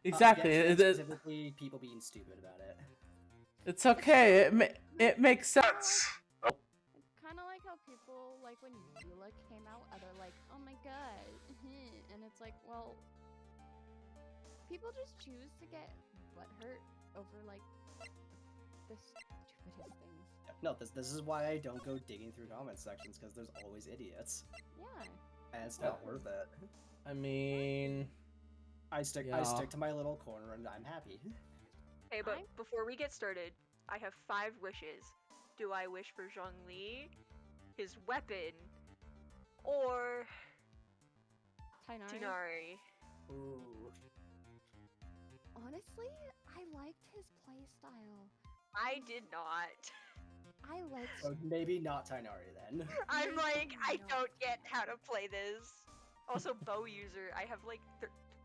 Exactly. Specifically, people being stupid about it. It's okay. It makes sense. Kind of like how people, like, when Eula came out, they're like, oh my god. And it's like, well, people just choose to get butthurt over, like, the stupidest things. No, this is why I don't go digging through comment sections, because there's always idiots. Yeah. And it's not worth it. I mean, I stick to my little corner and I'm happy. Okay, but before we get started, I have 5 wishes. Do I wish for Zhongli, his weapon, or Tighnari? Ooh. Honestly, I liked his playstyle. I did not. I liked. So maybe not Tighnari then. I'm like, I don't get how to play this. Also, bow user. I have like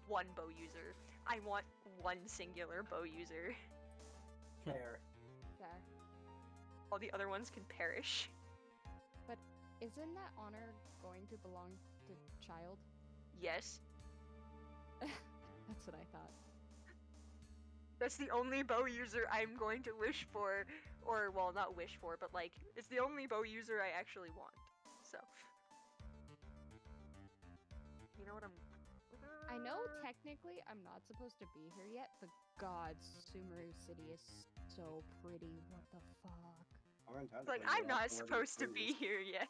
one bow user. I want one singular bow user. Fair. Fair. All the other ones can perish. But isn't that honor going to belong to Child? Yes. That's what I thought. That's the only bow user I'm going to wish for, or well, not wish for, but like, it's the only bow user I actually want. So, you know what I know technically I'm not supposed to be here yet, but God, Sumeru City is so pretty. What the fuck? Like, I'm not supposed to be here yet.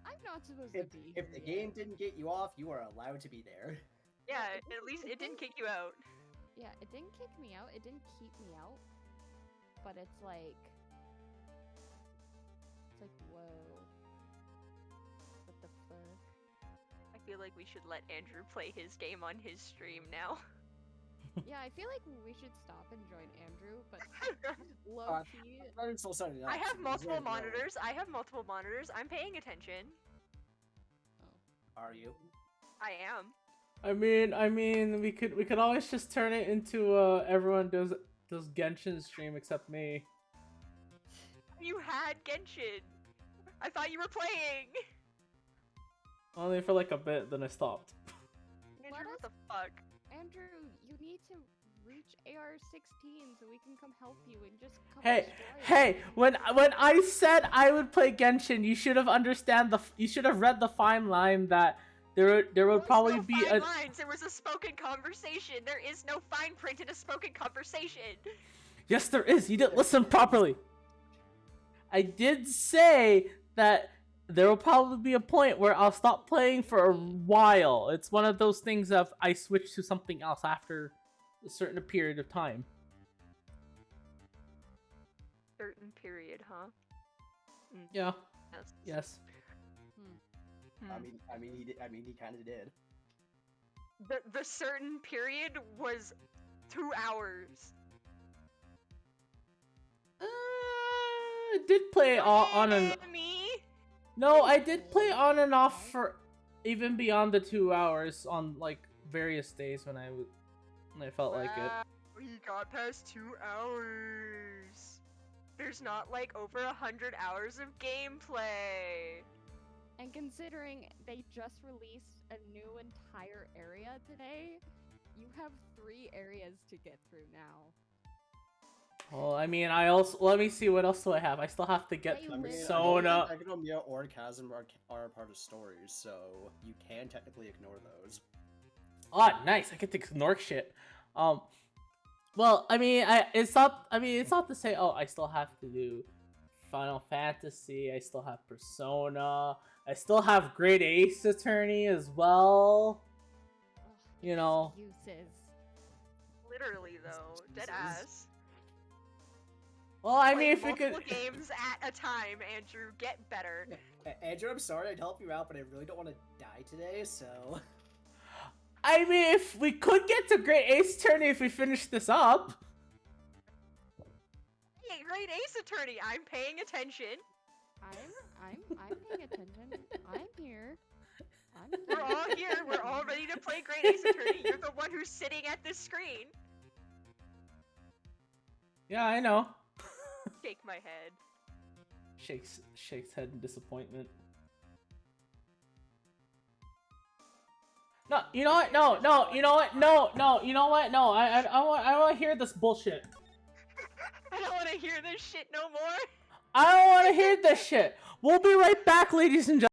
I'm not supposed to be here. If the game didn't get you off, you are allowed to be there. Yeah, at least it didn't kick you out. Yeah, it didn't kick me out. It didn't keep me out. But it's like, whoa. What the fuck? I feel like we should let Andrew play his game on his stream now. Yeah, I feel like we should stop and join Andrew, but low key. I have multiple monitors. I have multiple monitors. I'm paying attention. Oh. Are you? I am. I mean, we could always just turn it into everyone does Genshin stream except me. You had Genshin. I thought you were playing. Only for like a bit, then I stopped. Andrew, what the fuck? Andrew, you need to reach AR-16 so we can come help you and just come Hey, when I said I would play Genshin, you should have read the fine line that there would probably be fine lines. There was a spoken conversation. There is no fine print in a spoken conversation. Yes, there is. You didn't listen properly. I did say that there will probably be a point where I'll stop playing for a while. It's one of those things of I switch to something else after a certain period of time. Certain period, huh? Yeah. Yes. Yes. I mean, he kind of did. The certain period was 2 hours. I did play on and me. no, I did play on and off for even beyond the 2 hours on like various days when I felt like it. He got past 2 hours. There's not like over 100 hours of gameplay. And considering they just released a new entire area today, you have 3 areas to get through now. Well, I mean, let me see what else do I have. I still have to get Persona. Academia or Chasm are part of stories, so you can technically ignore those. Oh, nice! I get to ignore shit. Well, I mean, it's not to say, oh, I still have to do Final Fantasy. I still have Persona. I still have Great Ace Attorney as well. Ugh, you know. Excuses. Literally though, dead ass. Well, I mean, if we could games at a time, Andrew, get better. Andrew, I'm sorry I'd help you out, but I really don't want to die today, so. I mean, if we could get to Great Ace Attorney if we finish this up. Hey, Great Ace Attorney, I'm paying attention. I'm paying attention. I'm here. We're all here. We're all ready to play Great Ace Attorney. You're the one who's sitting at this screen. Yeah, I know. Shake my head. Shakes head in disappointment. No, you know what? No, no, you know what? No, no, you know what? No, I want to hear this bullshit. I don't want to hear this shit no more. I don't want to hear this shit. We'll be right back, ladies and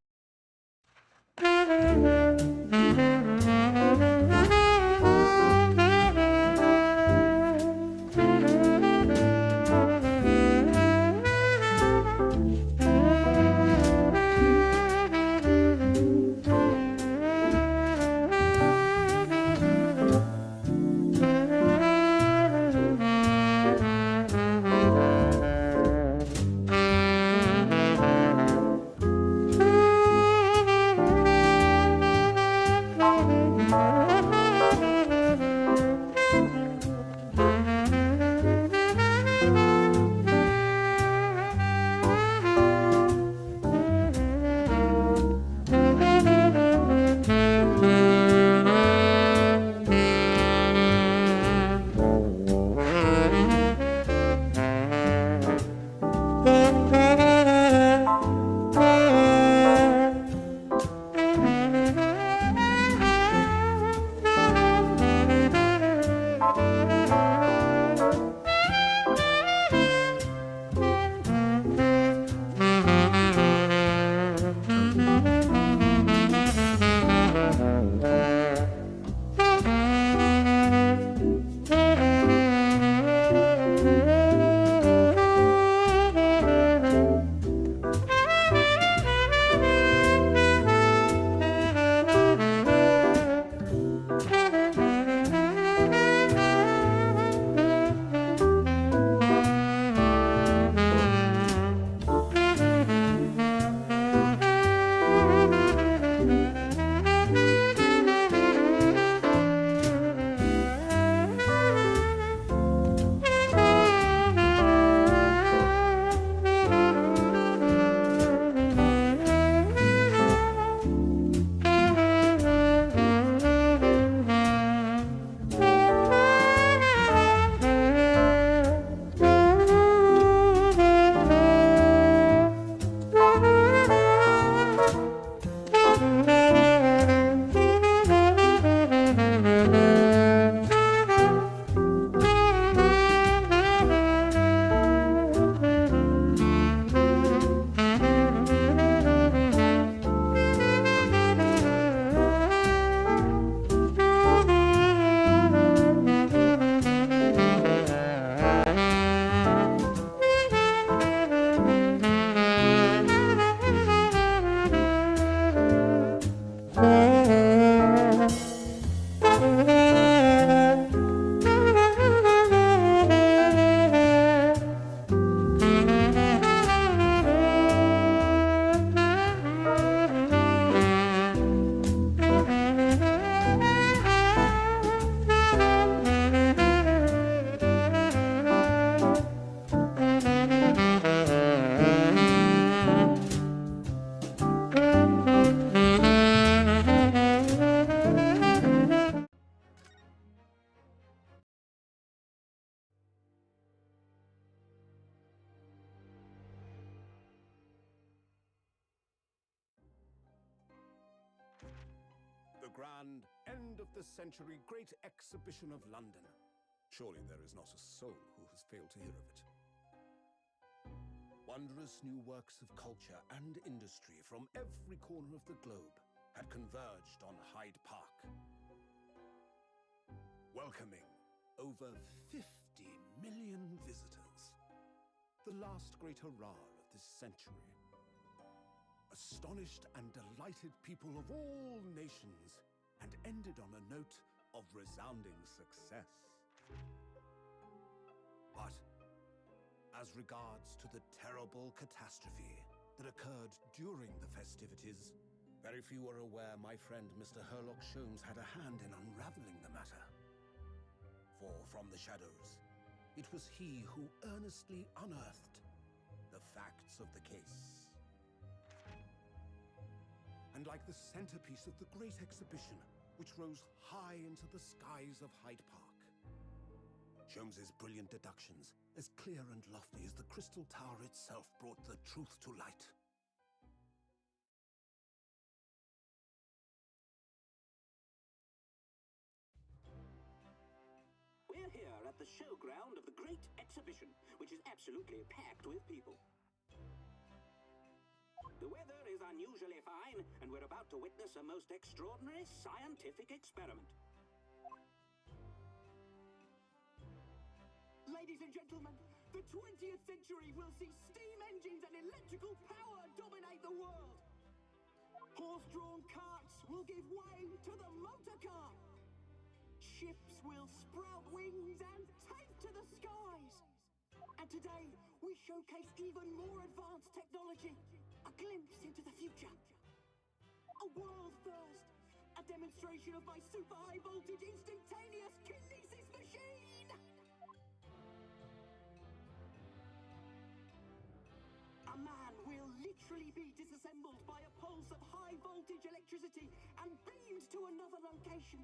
The grand end of the century great exhibition of London. Surely there is not a soul who has failed to hear of it. Wondrous new works of culture and industry from every corner of the globe had converged on Hyde Park, welcoming over 50 million visitors. The last great hurrah of this century. Astonished and delighted people of all nations, and ended on a note of resounding success. But as regards to the terrible catastrophe that occurred during the festivities, very few are aware my friend Mr. Herlock Sholmes had a hand in unraveling the matter. For from the shadows, it was he who earnestly unearthed the facts of the case. And like the centerpiece of the great exhibition, which rose high into the skies of Hyde Park, Sholmes's brilliant deductions, as clear and lofty as the Crystal Tower itself, brought the truth to light. showground of the Great Exhibition, which is absolutely packed with people. The weather is unusually fine, and we're about to witness a most extraordinary scientific experiment. Ladies and gentlemen, the 20th century will see steam engines and electrical power dominate the world. Horse-drawn carts will give way to the motor car. Ships will sprout wings and take to the skies. And today, we showcase even more advanced technology. A glimpse into the future. A world first. A demonstration of my super high voltage instantaneous kinesis machine. A man will literally be disassembled by a pulse of high voltage electricity and beamed to another location.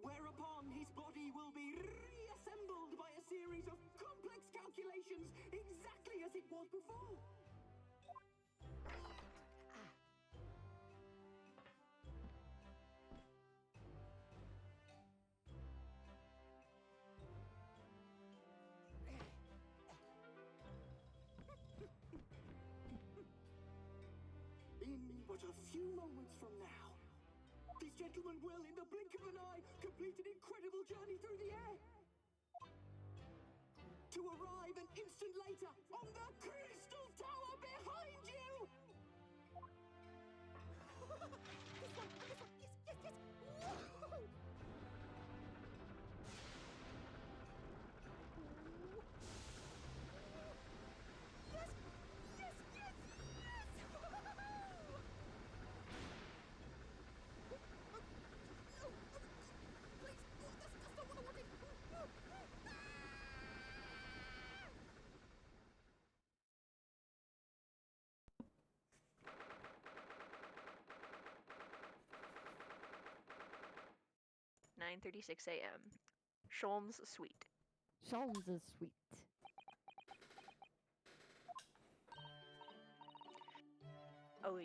Whereupon his body will be reassembled by a series of complex calculations exactly as it was before. In but a few moments from now, this gentleman will, in the blink of an eye, complete an incredible journey through the air. To arrive an instant later on the Crystal Tower behind you! This one, yes! Woo! Nine 9:36 a.m. Sholmes Suite. Sholmes is sweet. Oh,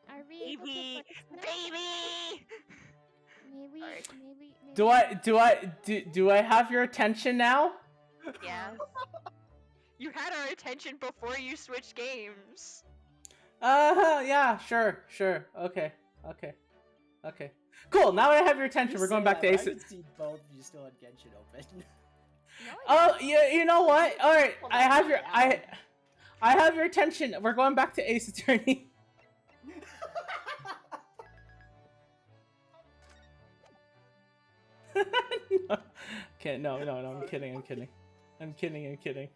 Are we able to baby, put a snap? baby. Maybe, Sorry. maybe. Do I have your attention now? Yeah. You had our attention before you switched games. Yeah, sure. Okay. Cool. Now I have your attention. We're going back to I Ace. can see both of you still had Genshin open. No, Oh, yeah. You know what? All right. Well, I have not your now. I have your attention. We're going back to Ace Attorney. Okay, no. I'm kidding.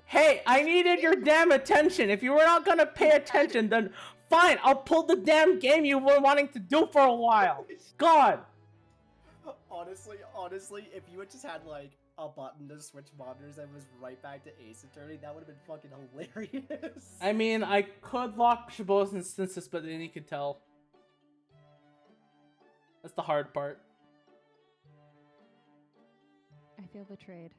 Hey, I needed your damn attention. If you were not gonna pay attention, then fine. I'll pull the damn game you were wanting to do for a while. God. Honestly, if you had just had like a button to switch monitors and was right back to Ace Attorney, that would have been fucking hilarious. I mean, I could lock both instances, but then you could tell. That's the hard part. I feel betrayed.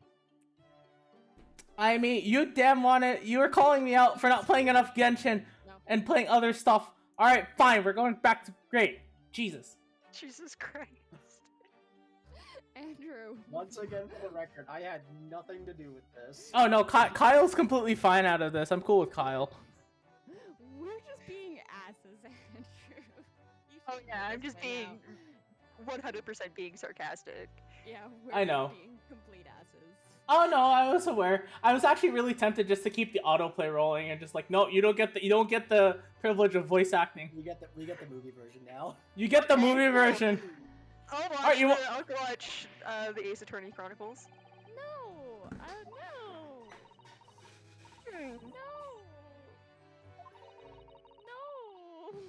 I mean, you damn wanted. You were calling me out for not playing enough Genshin and playing other stuff. All right, fine. We're going back to great. Jesus. Jesus Christ. Andrew. Once again, for the record, I had nothing to do with this. Oh no, Kyle's completely fine out of this. I'm cool with Kyle. We're just being asses, Andrew. You Oh should yeah, know I'm this just by being now. 100% being sarcastic. Yeah, we're I just know. being complete asses. Oh no, I was aware. I was actually really tempted just to keep the autoplay rolling and just like, no, you don't get the privilege of voice acting. We get the movie version now. You get the movie version. I'll watch. Alright, I'll watch the Ace Attorney Chronicles. No! No! No!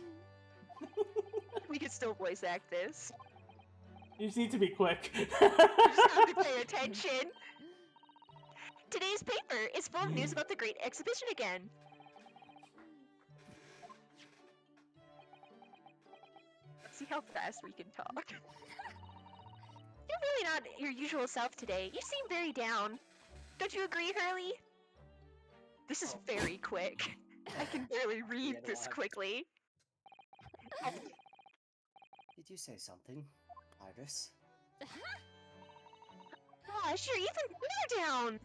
We could still voice act this. You just need to be quick. You just have to pay attention. Today's paper is full of news about the Great Exhibition again. Let's see how fast we can talk. You're really not your usual self today. You seem very down. Don't you agree, Hurley? This is very quick. I can barely read Yeah, this what? quickly. Did you say something? Iris? Gosh, you're even further down!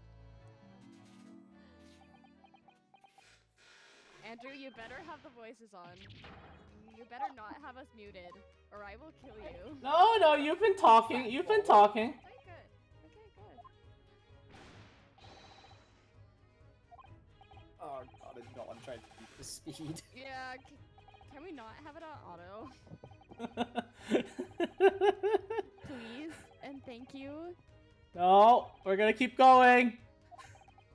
Andrew, you better have the voices on. You better not have us muted, or I will kill you. No, you've been talking. You've been talking. Okay, good. Okay, good. Oh god, no, I'm trying to beat the speed. Yeah, can we not have it on auto? Please, and thank you. No, we're gonna keep going.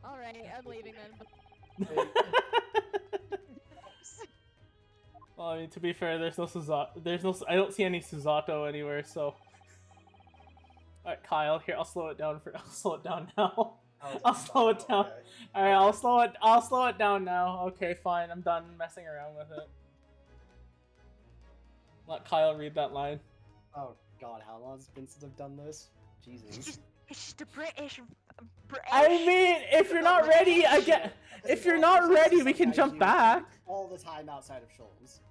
Alright, I'm leaving then. Well, I mean, to be fair, there's no I don't see any Susato anywhere, so. Alright, Kyle, here, I'll slow it down now. I'll slow it down. Okay. Alright, I'll slow it down now. Okay, fine, I'm done messing around with it. Let Kyle read that line. Oh god, how long has it been since I've done this? Jesus. It's just a British. I mean, if you're not ready, if you're not ready, we can jump back. All the time outside of Shoals.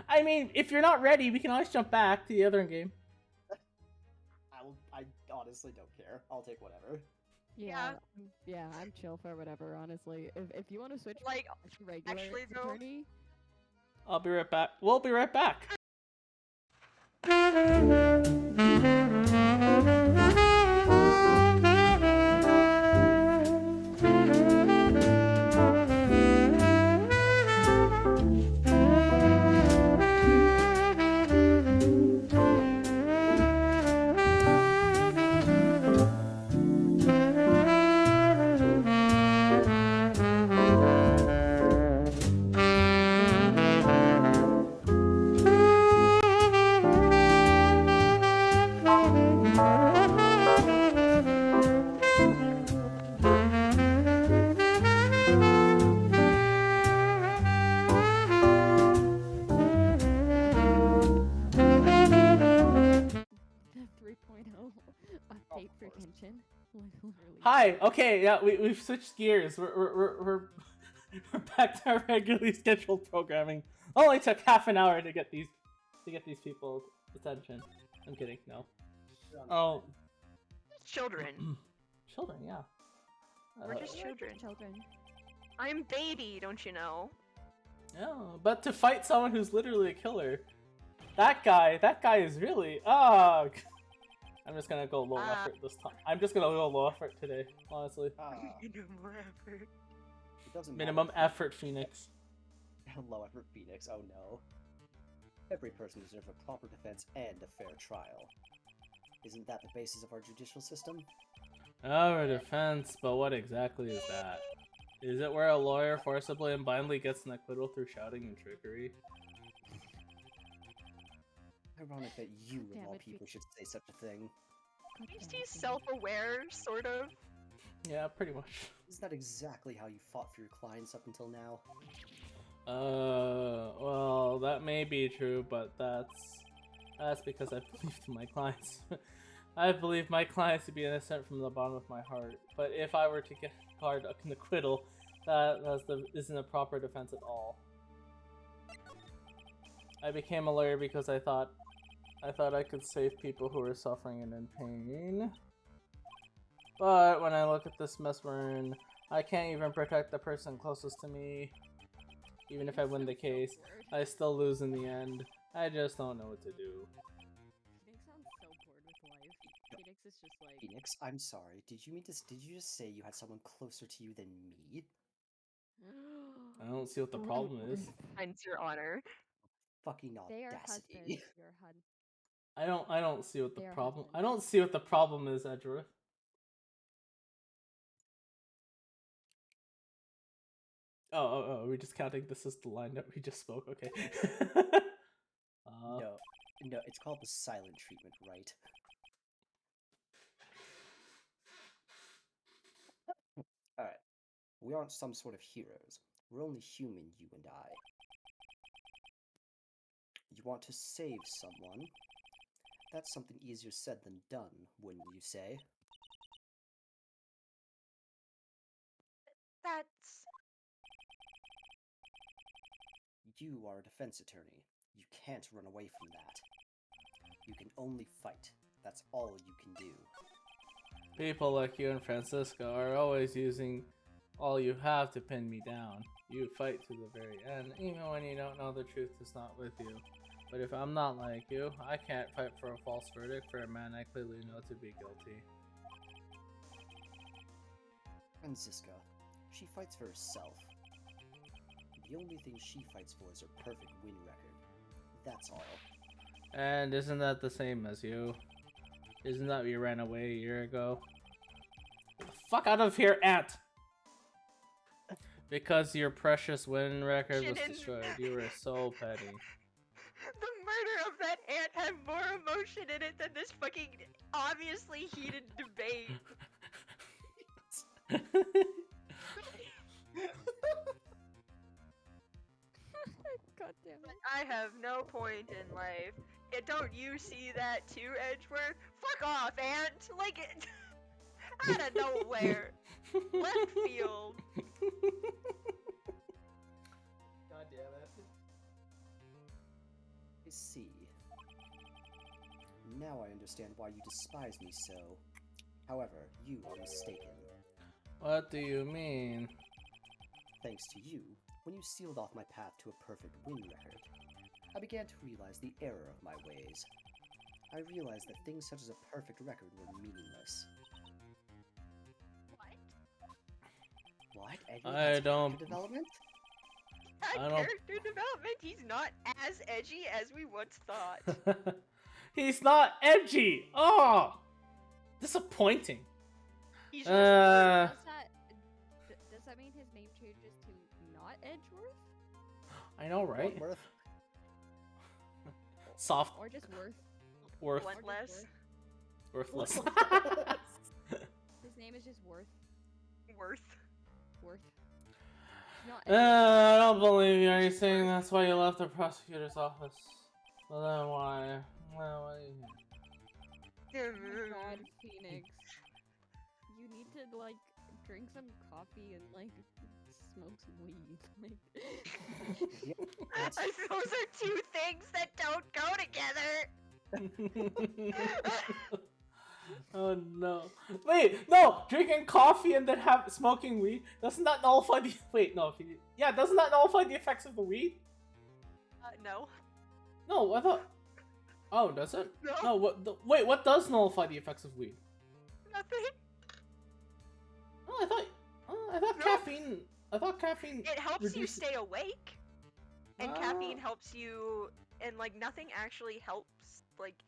I mean, if you're not ready, we can always jump back to the other game. I honestly don't care. I'll take whatever. Yeah, I'm chill for whatever, honestly. If you want to switch Like, to regular actually, though- attorney, I'll be right back. We'll be right back. the 3.0 update for course. Genshin. Literally. Hi. Okay. Yeah, we've switched gears. We're back to our regularly scheduled programming. Only took half an hour to get these people's attention. I'm kidding. No. Oh, Children. children. Yeah. We're just children. Children. I'm baby, don't you know? Yeah, but to fight someone who's literally a killer, that guy is really. I'm just gonna go low effort this time. I'm just gonna go low effort today, honestly. It doesn't Minimum matter. effort, Phoenix. Low effort Phoenix, oh no. Every person deserves a proper defense and a fair trial. Isn't that the basis of our judicial system? Our defense, but what exactly is that? Is it where a lawyer forcibly and blindly gets an acquittal through shouting and trickery? Ironic that you, of Damn all it, people, should say such a thing. God He's damn it, self-aware, sort of. Yeah, pretty much. Isn't that exactly how you fought for your clients up until now? Well, that may be true, but that's because I believe in my clients. I believe my clients to be innocent from the bottom of my heart. But if I were to get an acquittal, isn't a proper defense at all. I became a lawyer because I thought I could save people who were suffering and in pain. But when I look at this mess we're in, I can't even protect the person closest to me. Even if I win the case, I still lose in the end. I just don't know what to do. Phoenix sounds so bored with life. Phoenix is just like. Phoenix, I'm sorry. Did you just say you had someone closer to you than me? I don't see what the problem is. Hence your honor. Fucking They are audacity. husbands. Your HUD. I don't see what the They are problem. I husbands. don't see what the problem is, Edgeworth. Oh, are we just counting this as the line that we just spoke? Okay. No, it's called the silent treatment, right? Alright. We aren't some sort of heroes. We're only human, you and I. You want to save someone? That's something easier said than done, wouldn't you say? That's... You are a defense attorney. You can't run away from that. You can only fight. That's all you can do. People like you and Francisco are always using all you have to pin me down. You fight to the very end, even when you don't know the truth is not with you. But if I'm not like you, I can't fight for a false verdict for a man I clearly know to be guilty. Francisca, she fights for herself. The only thing she fights for is her perfect win record. That's all. And isn't that the same as you? Isn't that you ran away a year ago? Get the fuck out of here, Ant! Because your precious win record was Shouldn't- destroyed. You were so petty. The murder of that ant had more emotion in it than this fucking obviously heated debate. God damn it. I have no point in life. Don't you see that too, Edgeworth? Fuck off, ant! Like, out of nowhere. Left field. God damn it. I see. Now I understand why you despise me so. However, you are mistaken. What do you mean? Thanks to you, when you sealed off my path to a perfect win record, I began to realize the error of my ways. I realized that things such as a perfect record were meaningless. What? What? Edward I has don't- character development? That I don't- character development, he's not as edgy as we once thought. He's not edgy! Oh! Disappointing. He's Uh, Does that mean his name changes to not Edgeworth? I know, right? Worth? Soft, Or just Worth? worth, Bloodless. worthless. His name is just Worth. Worth. Worth. Not I don't believe you. Are you saying that's why you left the prosecutor's office? Well, then why? Well, why? Oh my God, Phoenix. You need to, like, drink some coffee and, like, smoke some weed. Like, Those are two things that don't go together. Oh no! Wait, no! Drinking coffee and then smoking weed, doesn't that nullify the? Wait, no. Yeah, doesn't that nullify the effects of the weed? No. No, I thought. Oh, does it? No. No. Wait, what does nullify the effects of weed? Nothing. Oh, I thought. I thought No. caffeine. I thought caffeine. It helps you reduces- stay awake. And Ah. caffeine helps you, and like nothing actually helps. Like,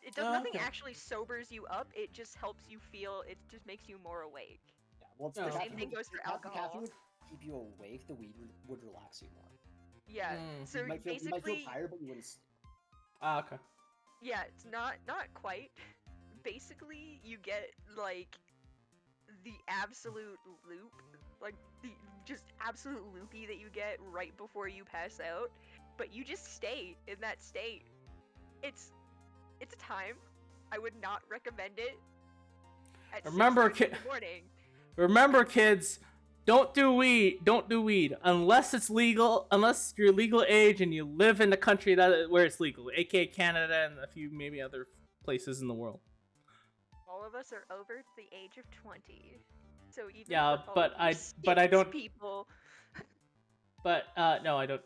it does Oh, nothing okay. actually sobers you up. It just helps you feel. It just makes you more awake. Yeah, well, Oh, the okay. caffeine Same thing goes for the caffeine alcohol. would keep you awake, the weed would relax you more. Yeah. Mm. So you might basically, feel tired, but you wouldn't sleep. Ah, okay. yeah, it's not quite. Basically, you get like the absolute loop, like the just absolute loopy that you get right before you pass out, but you just stay in that state. It's a time. I would not recommend it. At Remember, 6:30 in the morning. Remember, kids, don't do weed. Don't do weed unless it's legal. Unless you're legal age and you live in the country where it's legal, aka Canada and a few maybe other places in the world. All of us are over the age of 20. So even Yeah, for all but of you I States don't- people. But no, I don't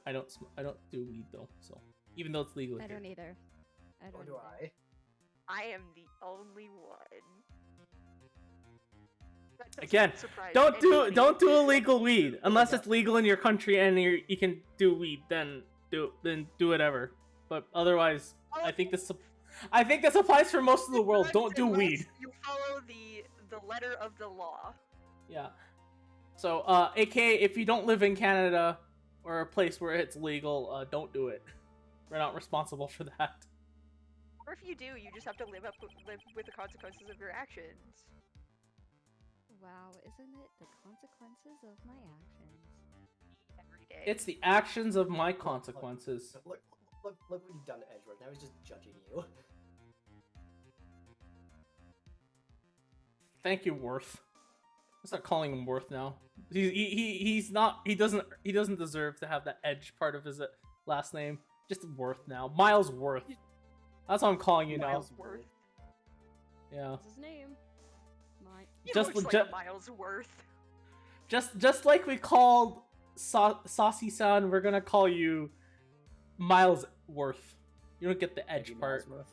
do weed though. So even though it's legal I here. don't either. I don't Or do either. I? I am the only one. That doesn't Again, surprise Don't anybody. do illegal weed unless it's legal in your country and you can do weed. Then do whatever. But otherwise, I think this applies for most of the world. Don't do Unless weed. You follow the letter of the law. Yeah. So, aka if you don't live in Canada or a place where it's legal, don't do it. We're not responsible for that. Or if you do, you just have to live with the consequences of your actions. Wow, isn't it the consequences of my actions? Every day. It's the actions of my consequences. Look what you've done to Edgeworth. Now he's just judging you. Thank you, Worth. I'll start calling him Worth now. He doesn't deserve to have that edge part of his last name. Just Worth now. Miles Worth. That's what I'm calling you now. Miles Worth. Yeah. What's his name? My. He Just looks like legit- a Miles Worth. Just like we called Saucy-san, we're gonna call you Miles Worth. You don't get the edge Maybe part. Milesworth.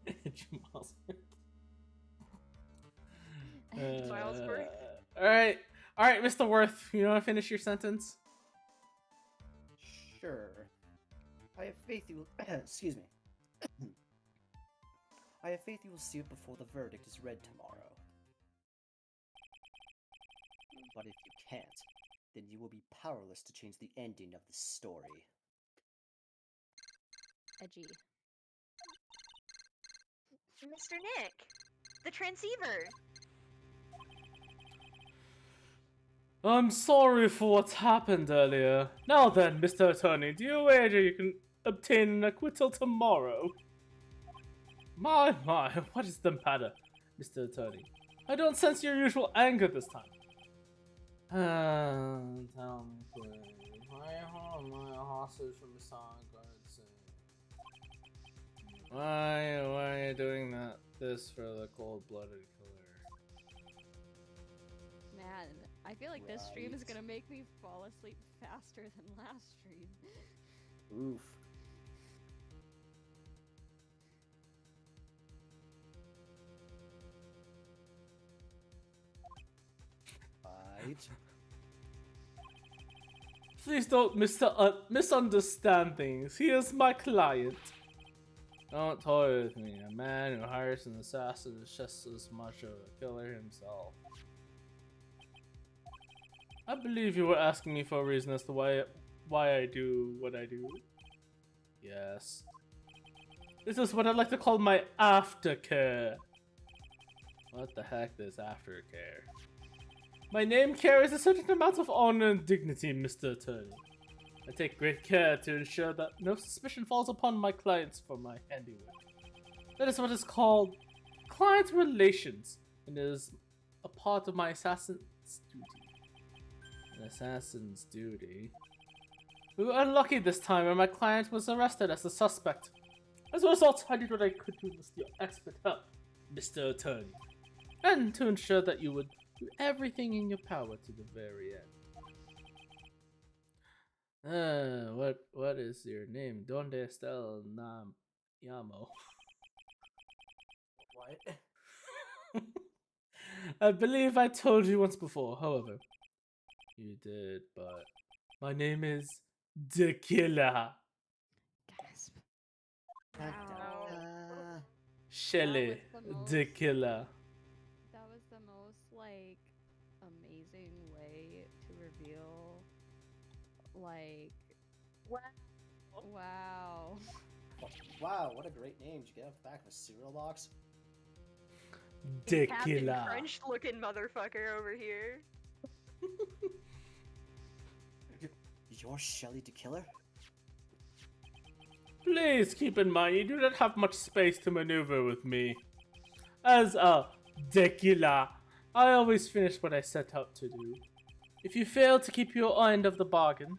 Edge Miles. Miles Worth. All right, Mr. Worth. You want to finish your sentence? Sure. I have faith you. Excuse me. I have faith you will see it before the verdict is read tomorrow. But if you can't, then you will be powerless to change the ending of the story. Edgy. Mr. Nick, the transceiver. I'm sorry for what happened earlier. Now then, Mr. Attorney, do you wager you can obtain an acquittal tomorrow? My, what is the matter, Mr. Attorney? I don't sense your usual anger this time. Tell me, please. Why hold my hostage from Why are you doing this for the cold-blooded killer? Man, I feel like this stream is Right. gonna make me fall asleep faster than last stream. Oof. Right. Please don't misunderstand things. He is my client. Don't toy with me. A man who hires an assassin is just as much of a killer himself. I believe you were asking me for a reason as to why I do what I do. Yes. This is what I like to call my aftercare. What the heck is aftercare? My name carries a certain amount of honor and dignity, Mr. Attorney. I take great care to ensure that no suspicion falls upon my clients for my handiwork. That is what is called client relations, and is a part of my assassin's duty. An assassin's duty? We were unlucky this time, and my client was arrested as a suspect. As a result, I did what I could do with your expert help, Mr. Attorney, and to ensure that you would do everything in your power to the very end. What is your name? Donde está el llamo? What? I believe I told you once before, however. You did, but my name is The Killer. Gasp. Da, Wow. da, da. Shelley, That was The Killer. That was the most, like, amazing way to reveal, like, wow. Wow, what a great name. Did you get off the back of a cereal box? The Captain Killer. Crunch looking motherfucker over here. You're Shelly the Killer? Please keep in mind you do not have much space to maneuver with me. As a The Killer, I always finish what I set out to do. If you fail to keep your end of the bargain,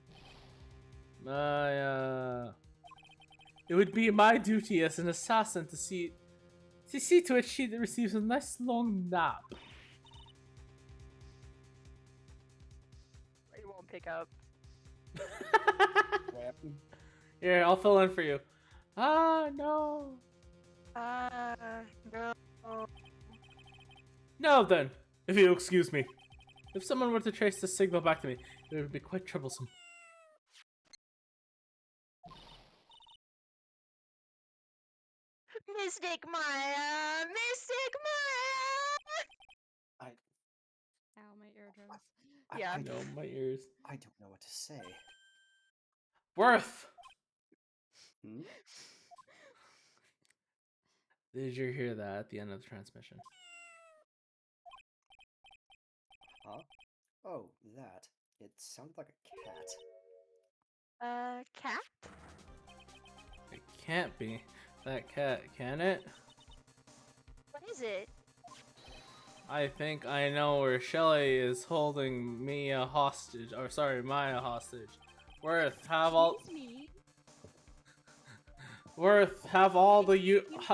it would be my duty as an assassin to see to it she receives a nice long nap. He won't pick up. Here, I'll fill in for you. No. No. Now then, if you'll excuse me. If someone were to trace the signal back to me, it would be quite troublesome. Mystic Maya! Mystic Maya! Ow, my eardrums. Yeah. I, No, my ears. I don't know what to say. Worth! Hmm? Did you hear that at the end of the transmission? Huh? Oh, that. It sounded like a cat. Cat? It can't be that cat, can it? What is it? I think I know where Shelly is holding me a hostage. Or sorry, Maya hostage. Worth, have all Excuse me. Worth, have all the Excuse me, Nick?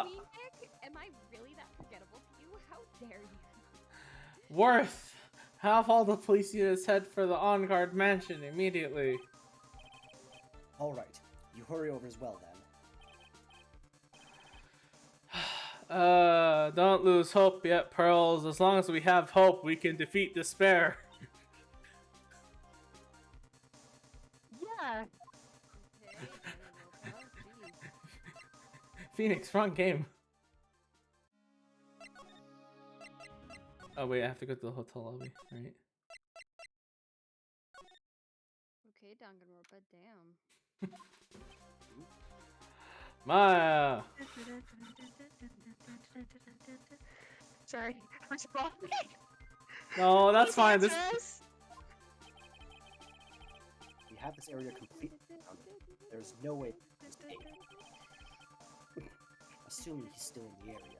Am I really that forgettable to you? How dare you? Worth, have all the police units head for the On Guard mansion immediately. Alright, you hurry over as well then. Don't lose hope yet, Pearls. As long as we have hope, we can defeat despair. Yeah. Okay, then, well, geez. Phoenix, wrong game. Oh wait, I have to go to the hotel lobby, right? Okay, Danganronpa, damn. Maya! Sorry, I'm small. No, that's fine. This We have this area completely surrounded. There's no way to escape. Assuming he's still in the area.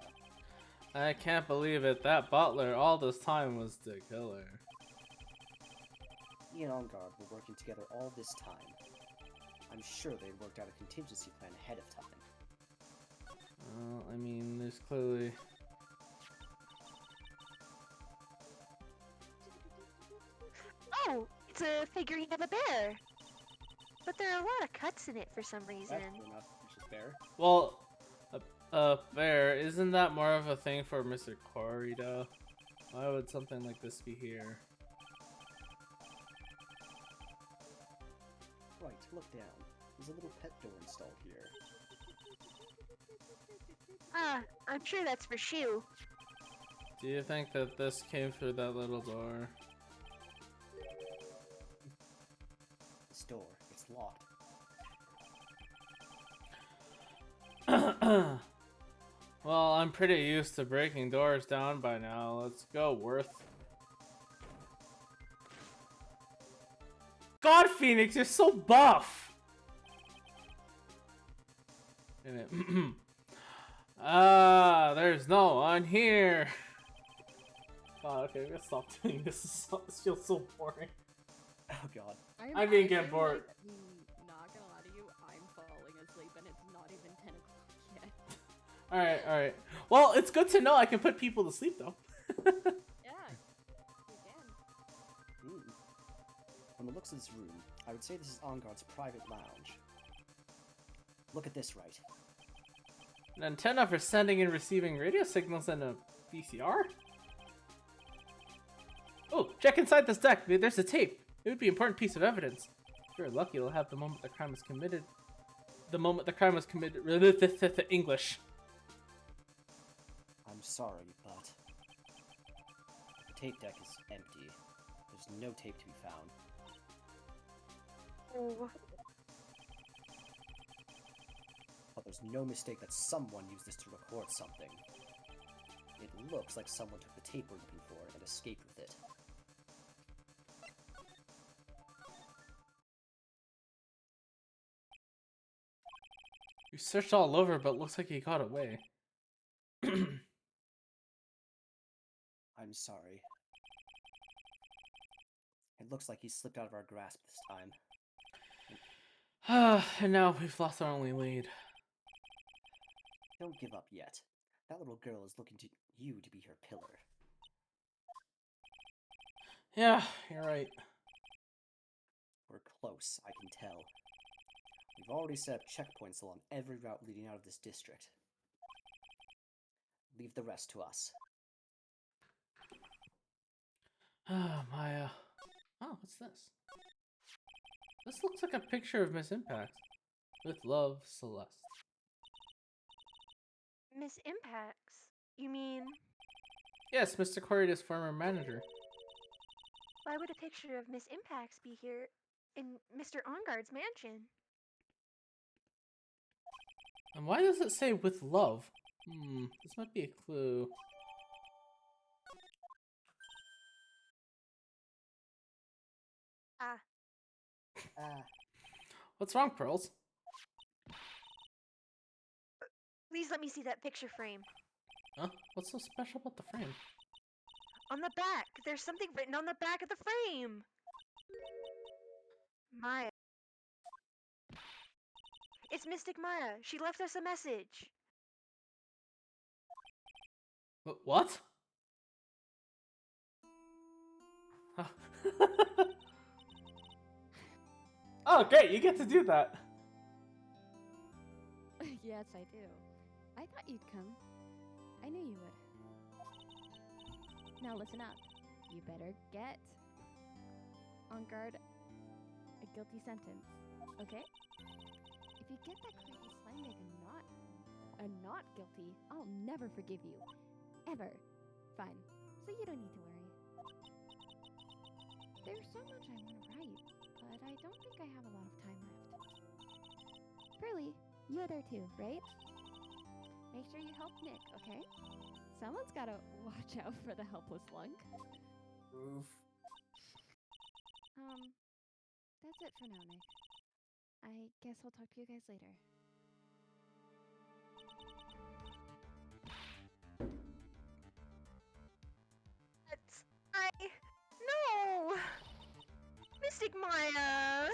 I can't believe it. That butler all this time was the killer. He and On Guard were working together all this time. I'm sure they'd worked out a contingency plan ahead of time. Well, I mean, there's clearly... Oh, it's a figurine of a bear. But there are a lot of cuts in it for some reason. That's enough. Just bear. Well, Bear, isn't that more of a thing for Mr. Corrida? Why would something like this be here? Right, look down. There's a little pet door installed here. Ah, I'm sure that's for Shu. Do you think that this came through that little door? This door, it's locked. Well, I'm pretty used to breaking doors down by now. Let's go, Worth. God, Phoenix, you're so buff! There's no one here. Oh, okay, I'm gonna stop doing this. This feels so boring. Oh god. I didn't get bored. Not gonna lie to you, I'm falling asleep and it's not even 10 o'clock yet. Alright. Well, it's good to know I can put people to sleep, though. Yeah, you can. From the looks of this room, I would say this is On Guard's private lounge. Look at this, right? An antenna for sending and receiving radio signals and a VCR? Oh, check inside this deck. There's a tape. It would be an important piece of evidence. If you're lucky, you'll have the moment the crime was committed. The moment the crime was committed. English. I'm sorry, but the tape deck is empty. There's no tape to be found. Oh. But there's no mistake that someone used this to record something. It looks like someone took the tape we're looking for and escaped with it. We searched all over, but looks like he got away. I'm sorry. It looks like he slipped out of our grasp this time. And now we've lost our only lead. Don't give up yet. That little girl is looking to you to be her pillar. Yeah, you're right. We're close, I can tell. We've already set up checkpoints along every route leading out of this district. Leave the rest to us. Maya. Oh, what's this? This looks like a picture of Miss Impact. With love, Celeste. Miss Impacts? You mean, Yes, Mr. Corrida's former manager. why would a picture of Miss Impacts be here in Mr. Onguard's mansion? And why does it say with love? This might be a clue. Ah, What's wrong, Pearls? please let me see that picture frame. Huh? What's so special about the frame? On the back, there's something written on the back of the frame. Maya. It's Mystic Maya. She left us a message. What? Oh, great! You get to do that. Yes, I do. I thought you'd come. I knew you would. Now listen up. You better get on guard a guilty sentence, okay? If you get that creepy slime egg and not guilty, I'll never forgive you. Ever. Fine. So you don't need to worry. There's so much I want to write, but I don't think I have a lot of time left. Pearly, you're there too, right? Make sure you help Nick, okay? Someone's gotta watch out for the helpless lunk. Roof. That's it for now, Nick. I guess I'll talk to you guys later. No! Mystic Maya!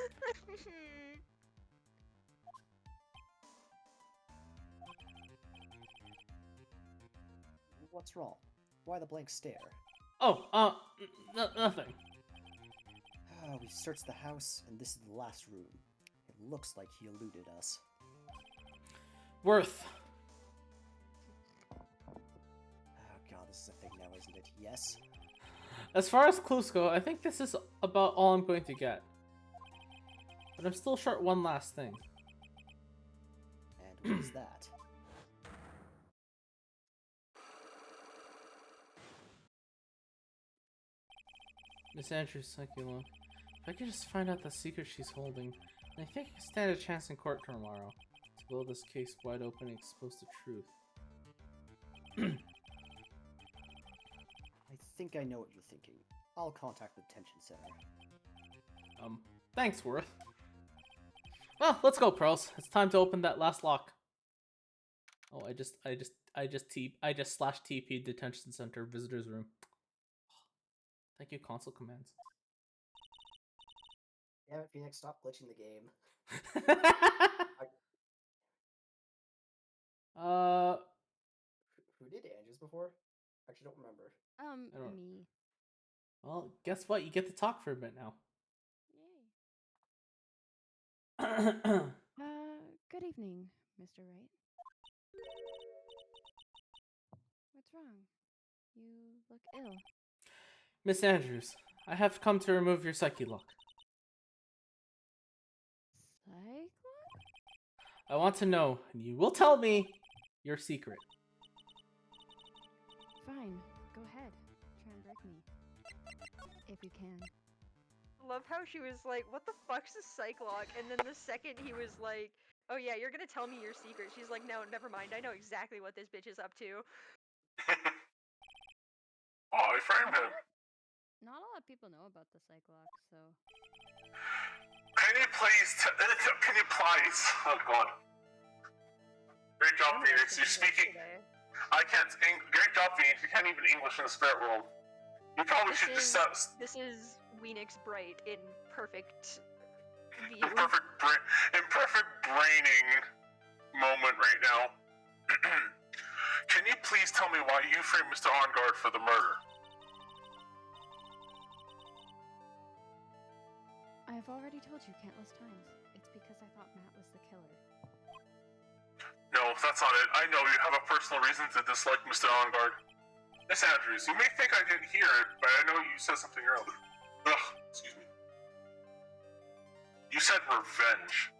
What's wrong? Why the blank stare? Oh, nothing. We've searched the house, and this is the last room. It looks like he eluded us. Worth. Oh god, this is a thing now, isn't it? Yes? As far as clues go, I think this is about all I'm going to get. But I'm still short one last thing. And what is that? Miss Andrews, Psyche-Lunk. If I could just find out the secret she's holding, then I think I can stand a chance in court tomorrow to blow this case wide open and expose the truth. I think I know what you're thinking. I'll contact the detention center. Thanks, Worth. Well, let's go, Pearls. It's time to open that last lock. Oh, I just slash TP detention center visitors room. Thank you, console commands. Damn it, Phoenix, stop glitching the game. Who did Andrews before? Actually, don't remember. Me. Well, guess what? You get to talk for a bit now. Yay. Good evening, Mr. Wright. What's wrong? You look ill. Miss Andrews, I have come to remove your Psyche-Lunk. Psyche-Lunk? I want to know, and you will tell me, your secret. Fine, go ahead. Try and break me. If you can. Love how she was like, what the fuck's a Psyche-Lunk? And then the second he was like, oh yeah, you're gonna tell me your secret. She's like, no, never mind. I know exactly what this bitch is up to. Oh, I framed him. Not a lot of people know about the Psyche-Lunk, so... Can you please, oh god. Great job, Phoenix, you're speaking, I can't, great job, Phoenix, you can't even English in the spirit world. You probably should just stop. This is Weenix Bright in perfect view. Imperfect braining moment right now. Can you please tell me why you framed Mr. OnGuard for the murder? I've already told you countless times. It's because I thought Matt was the killer. No, that's not it. I know you have a personal reason to dislike Mr. OnGuard. Miss Andrews, you may think I didn't hear it, but I know you said something earlier. Ugh, excuse me. You said revenge.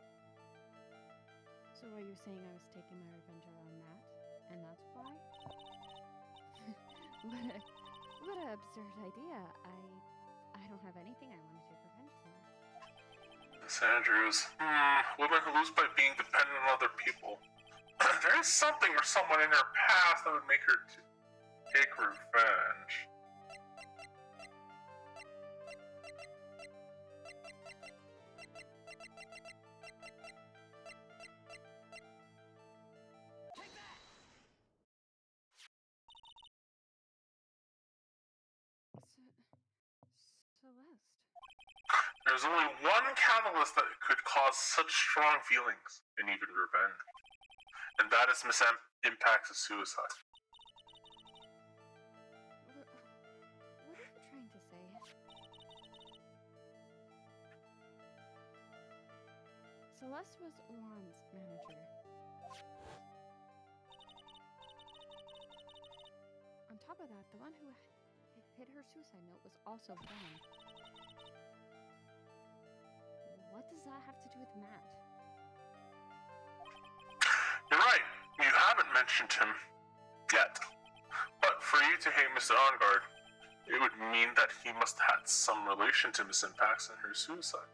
So are you saying I was taking my revenge out on Matt? And that's why? What a absurd idea. I don't have anything I want to take revenge for. Miss Andrews, women who lose by being dependent on other people. There is something or someone in her past that would make her take revenge. Celeste. There's only one catalyst that could cause such strong feelings, and even revenge. And that is Miss Impact's suicide. What are you trying to say? Celeste was Juan's manager. On top of that, the one who hit her suicide note was also Juan. What does that have to do with Matt? You're right. You haven't mentioned him yet. But for you to hate Mr. Ongard, it would mean that he must have had some relation to Miss Impax and her suicide.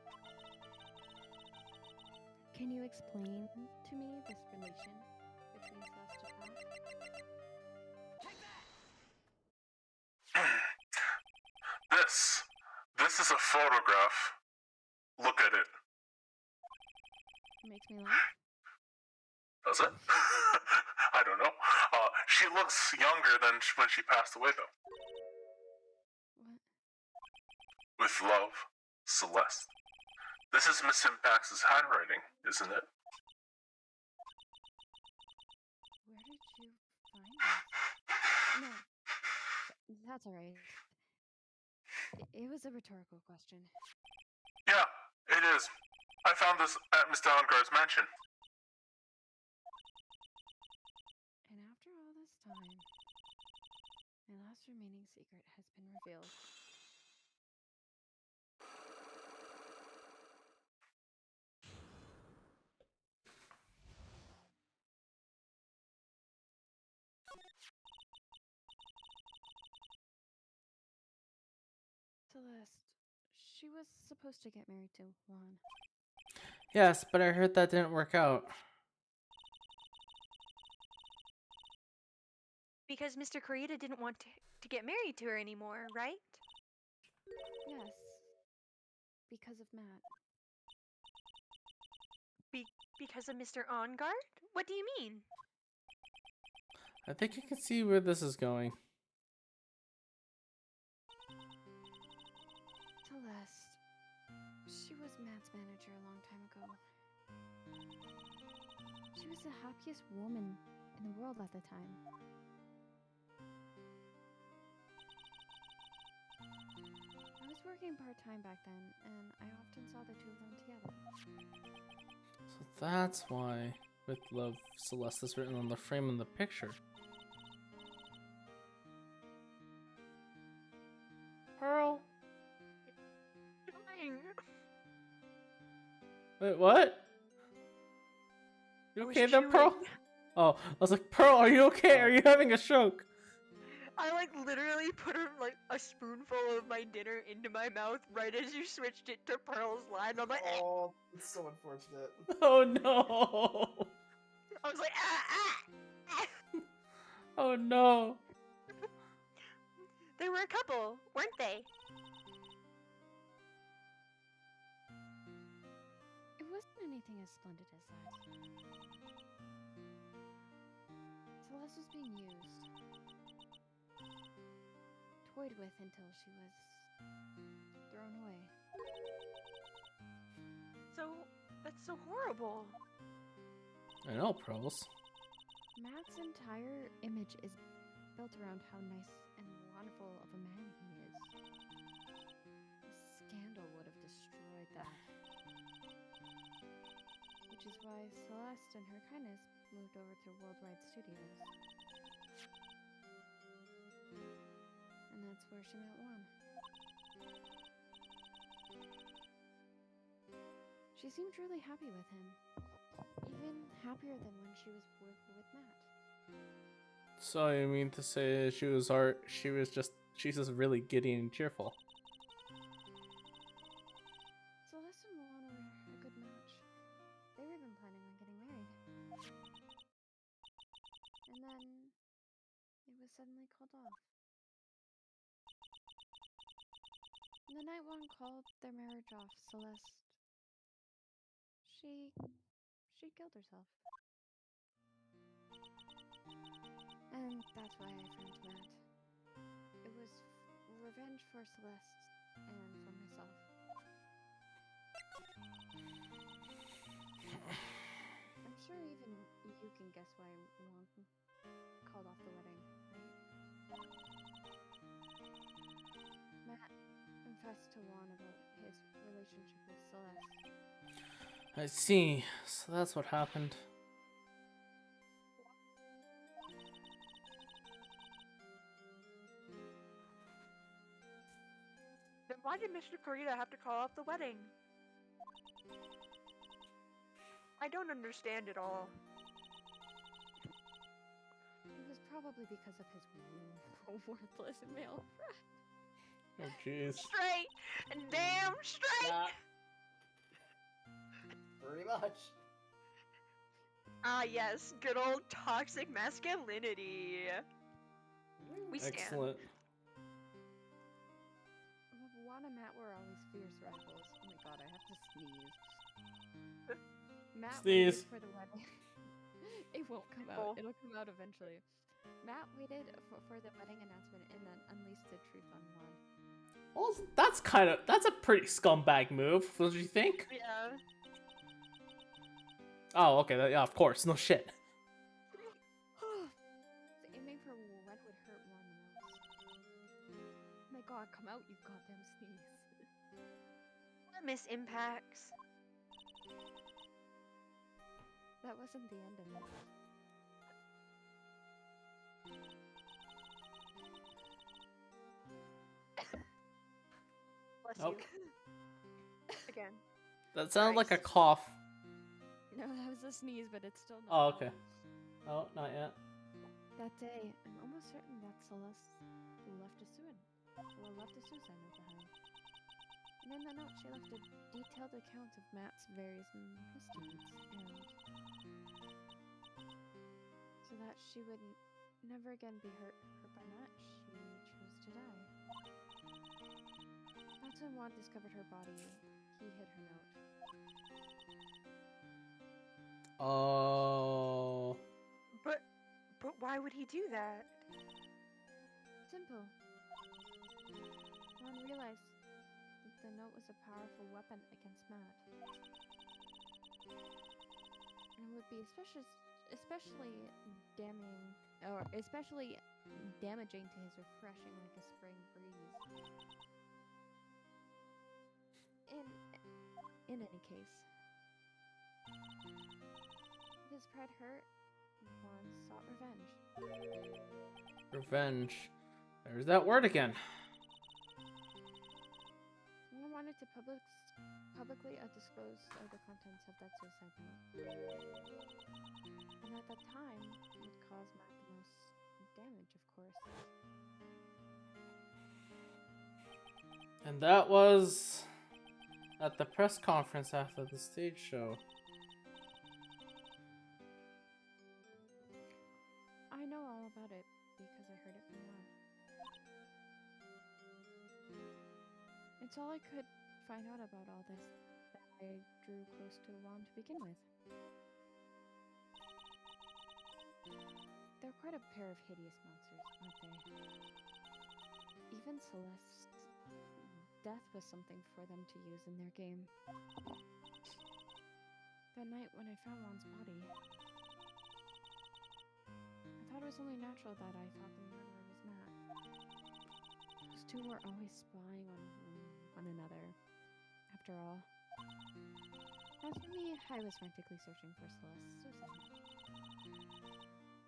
Can you explain to me this relation between Celeste and Matt? This is a photograph. Look at it. Makes me laugh. Does it? I don't know. She looks younger than when she passed away, though. What? With love, Celeste. This is Miss Impax's handwriting, isn't it? Where did you find this? No, that's alright. It was a rhetorical question. Yeah, it is. I found this at Mr. Ongard's mansion. And after all this time, my last remaining secret has been revealed. Celeste, she was supposed to get married to Juan. Yes, but I heard that didn't work out. Because Mr. Kurita didn't want to get married to her anymore, right? Yes, because of Matt. Because of Mr. Ongard? What do you mean? I think I can see where this is going. Celeste, she was Matt's manager a long time ago. She was the happiest woman in the world at the time. I was working part-time back then, and I often saw the two of them together. So that's why, with love, Celeste is written on the frame of the picture. Pearl? Wait, what? You I was okay there, Pearl? chewing. Oh, I was like, Pearl, are you okay? Are you having a stroke? I literally put a spoonful of my dinner into my mouth right as you switched it to Pearl's line. I'm like, Oh, it's so unfortunate. Oh no! I was like, ah. Oh no! They were a couple, weren't they? It wasn't anything as splendid as that. Celeste was being used. Toyed with until she was thrown away. That's so horrible. I know, Pearls. Matt's entire image is built around how nice and wonderful of a man he is. A scandal would have destroyed that. Which is why Celeste and her kindness moved over to Worldwide Studios. And that's where she met Juan. She seemed really happy with him. Even happier than when she was with Matt. So you mean to say she's just really giddy and cheerful? Celeste and Juan were a good match. They were even planning on getting married. And then it was suddenly called off. And the night Juan called their marriage off, Celeste, she killed herself. And that's why I found Matt. It was revenge for Celeste and for myself. I'm sure even you can guess why Wong called off the wedding, right? Matt confessed to Juan about his relationship with Celeste. I see. So that's what happened. Then why did Mr. Kurita have to call off the wedding? I don't understand it all. It was probably because of his worthless male friend. Oh jeez. Straight! And damn straight! Yeah. Pretty much. Ah yes, good old toxic masculinity. We stand. Excellent. Juan and Matt were always fierce rivals. Oh my god, I have to sneeze. Matt Sneeze. waited for the wedding. It won't come out. Oh. It'll come out eventually. Matt waited for the wedding announcement and then unleashed the truth on Juan. Well, that's a pretty scumbag move, don't you think? Yeah. Oh, okay. Yeah, of course. No shit. So aiming for what would hurt Juan the most. Oh my god, come out, you goddamn sneeze. Miss Impacts. That wasn't the end of it. Bless Nope. you. Again. That sounded like a Christ. cough. No, that was a sneeze, but it's still not. Oh, okay. Oh, not yet. That day, I'm almost certain that Celeste left a suicide note behind. And in the note, she left a detailed account of Matt's various misdeeds, and so that she would never again be hurt by Matt, she chose to die. That's when Juan discovered her body. He hid her note. Oh. But why would he do that? Simple. Juan realized that the note was a powerful weapon against Matt. And would be especially damaging to his refreshing like a spring breeze. In any case, with his pride hurt, Juan sought revenge. Revenge. There's that word again. Juan wanted to publicly disclose the contents of that suicide note. And at that time, would cause Matt the most damage, of course. And that was at the press conference after the stage show. I know all about it because I heard it from Juan. It's all I could find out about all this that I drew close to Juan to begin with. They're quite a pair of hideous monsters, aren't they? Even Celeste's death was something for them to use in their game. That night when I found Juan's body, I thought it was only natural that I thought the murderer was Matt. Those two were always spying on one another, after all. As for me, I was frantically searching for Celeste's suicide.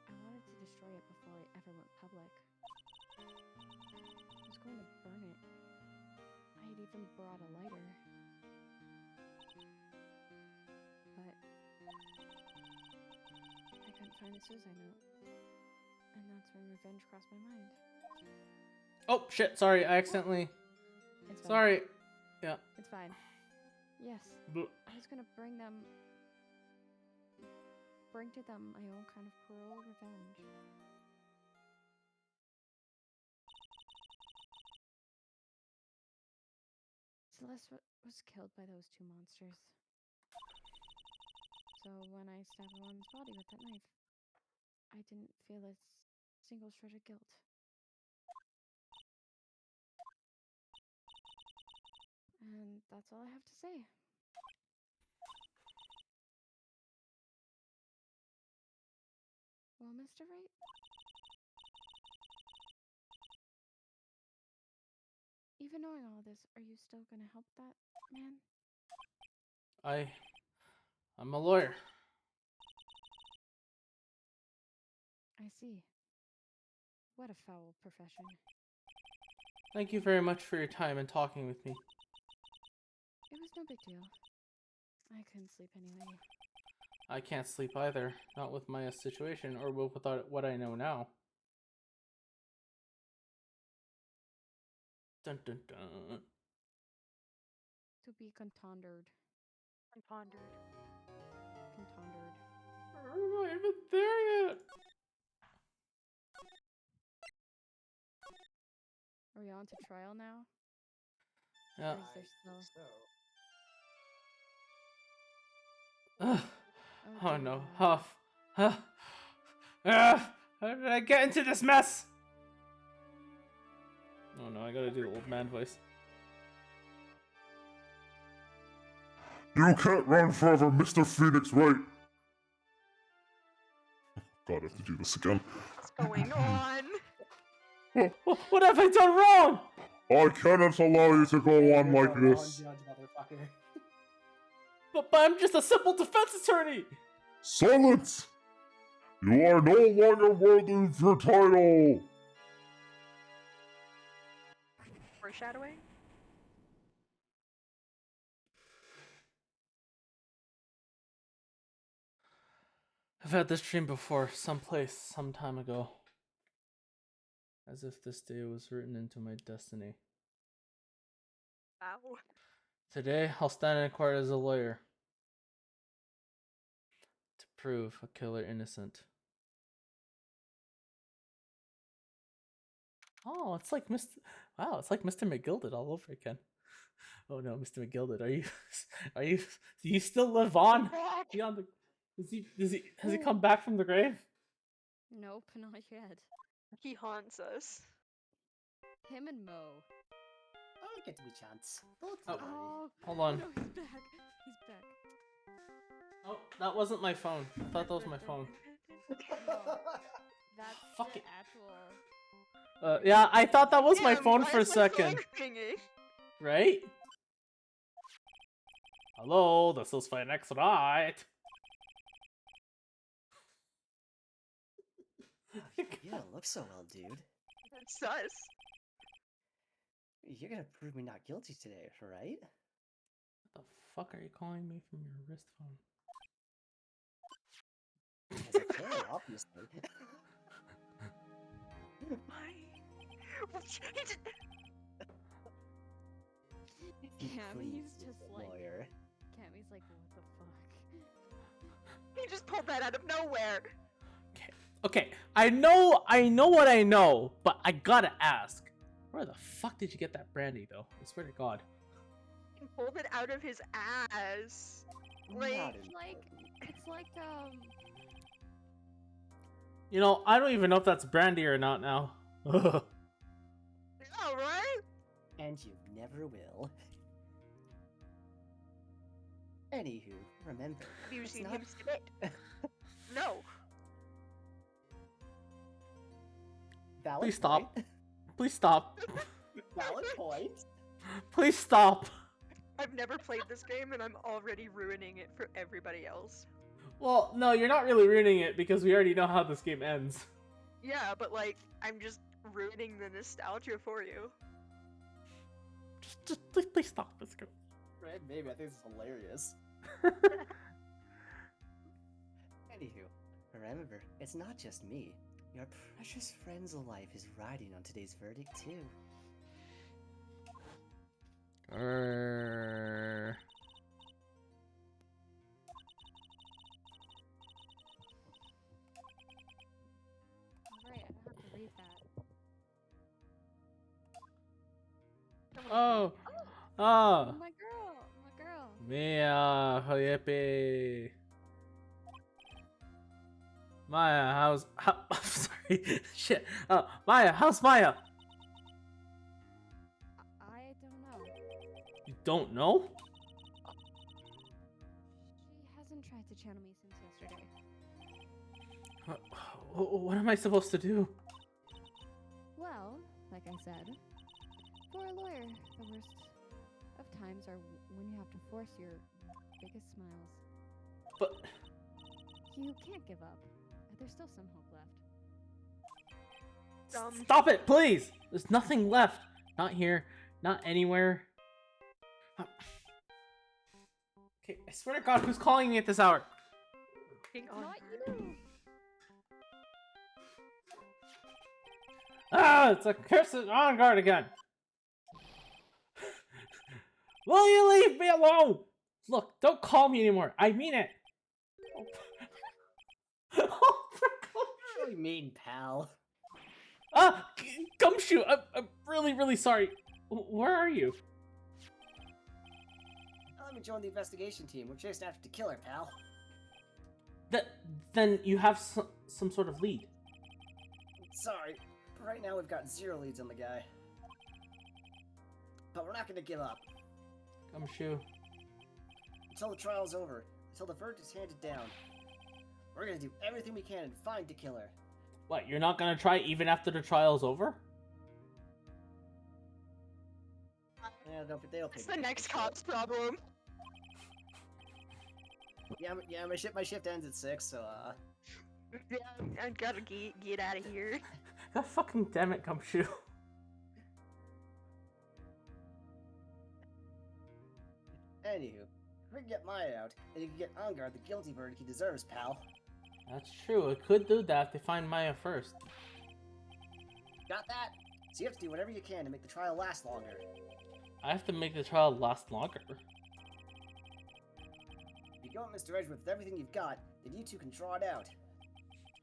I wanted to destroy it before it ever went public. I was going to burn it. I had even brought a lighter. But I couldn't find the suicide note. And that's when revenge crossed my mind. Oh shit! Sorry, I accidentally. It's fine. Sorry. Yeah. It's fine. Yes. Bl- I was gonna bring to them my own kind of cruel revenge. Celeste was killed by those two monsters. So when I stabbed Juan's body with that knife, I didn't feel a single shred of guilt. And that's all I have to say. Mr. Wright? Even knowing all this, are you still gonna help that man? I'm a lawyer. I see. What a foul profession. Thank you very much for your time and talking with me. It was no big deal. I couldn't sleep anyway. I can't sleep either, not with my situation or without what I know now. Dun dun dun. To be contondered. Unpondered. Contondered. I'm not even there yet. Are we on to trial now? Yeah. Or is there still... So, Ugh. Oh dear no. God. Huff. Huh. How did I get into this mess? Oh no, I gotta do the old man voice. You can't run forever, Mr. Phoenix Wright. God, I have to do this again. What's going on? What have I done wrong? I cannot allow you to go on You're like the wrong this. judge, motherfucker. But I'm just a simple defense attorney. Silence! You are no longer worthy of your title. Foreshadowing? I've had this dream before, someplace, some time ago. As if this day was written into my destiny. Wow. Today, I'll stand in court as a lawyer. To prove a killer innocent. Oh, it's like Mr. Wow, it's like Mr. McGilded all over again. Oh no, Mr. McGilded, do you still live on? Beyond the, has he come back from the grave? Nope, not yet. He haunts us. Him and Mo. I'll get to be chance. Don't Oh. worry. Oh, Hold on. no, he's back. He's back. Oh, that wasn't my phone. I thought that was my phone. That's Fuck the it. actual... Yeah, I thought that was my Damn, phone why for a is my second. phone ringing? Right? Hello, this is Phoenix Wright. You don't look so well, dude. That's sus. You're gonna prove me not guilty today, right? What the fuck are you calling me from your wrist phone? Because I can, obviously. Why? He just... You Cammy's please, just Mr. like... Lawyer. Cammy's like, what the fuck? He just pulled that out of nowhere. Okay, I know what I know, but I gotta ask. Where the fuck did you get that brandy, though? I swear to God. He pulled it out of his ass. Like, Not It's like, You know, I don't even know if that's brandy or not now. yeah, right? And you never will. Anywho, remember, Have you it's seen not... him spit? No. Valid Please stop. point. Please stop. Valid point. Please stop. I've never played this game and I'm already ruining it for everybody else. Well, no, you're not really ruining it because we already know how this game ends. Yeah, but like, I'm just ruining the nostalgia for you. Just please stop. Let's go. Right? Maybe. I think this is hilarious. Anywho, remember, it's not just me. Your precious friend's life is riding on today's verdict, too. Alright, I don't have to read that. Oh. Oh, Oh. my girl! My girl! Mia, yippee. Maya, how's... sorry. Shit. Maya, how's Maya? I don't know. You don't know? She hasn't tried to channel me since yesterday. What am I supposed to do? Well, like I said, for a lawyer, the worst of times are when you have to force your biggest smiles. But You can't give up. There's still some hope left. stop it, please! There's nothing left. Not here. Not anywhere. Okay, I swear to God, who's calling me at this hour? It's Not you! Ah, it's a cursed on guard again. Will you leave me alone? Look, don't call me anymore. I mean it. Oh, for Gumshoe. What do you mean, pal? Ah, Gumshoe, I'm really, really sorry. Where are you? Let me join the investigation team. We're chasing after the killer, pal. Then you have some sort of lead. Sorry, but right now we've got 0 leads on the guy. But we're not gonna give up. Gumshoe. Until the trial's over, until the verdict is handed down. We're gonna do everything we can to find the killer. What, you're not gonna try even after the trial's over? Yeah, they'll It's the next cop's problem. Yeah, my shift ends at 6, so Yeah, I gotta get out of here. God fucking damn it, Gumshoe. Anywho, if we can get Maya out, and you can get Angar the guilty verdict he deserves, pal. That's true. It could do that if they find Maya first. Got that? So you have to do whatever you can to make the trial last longer. I have to make the trial last longer. If you go at Mr. Edgewood with everything you've got, then you two can draw it out.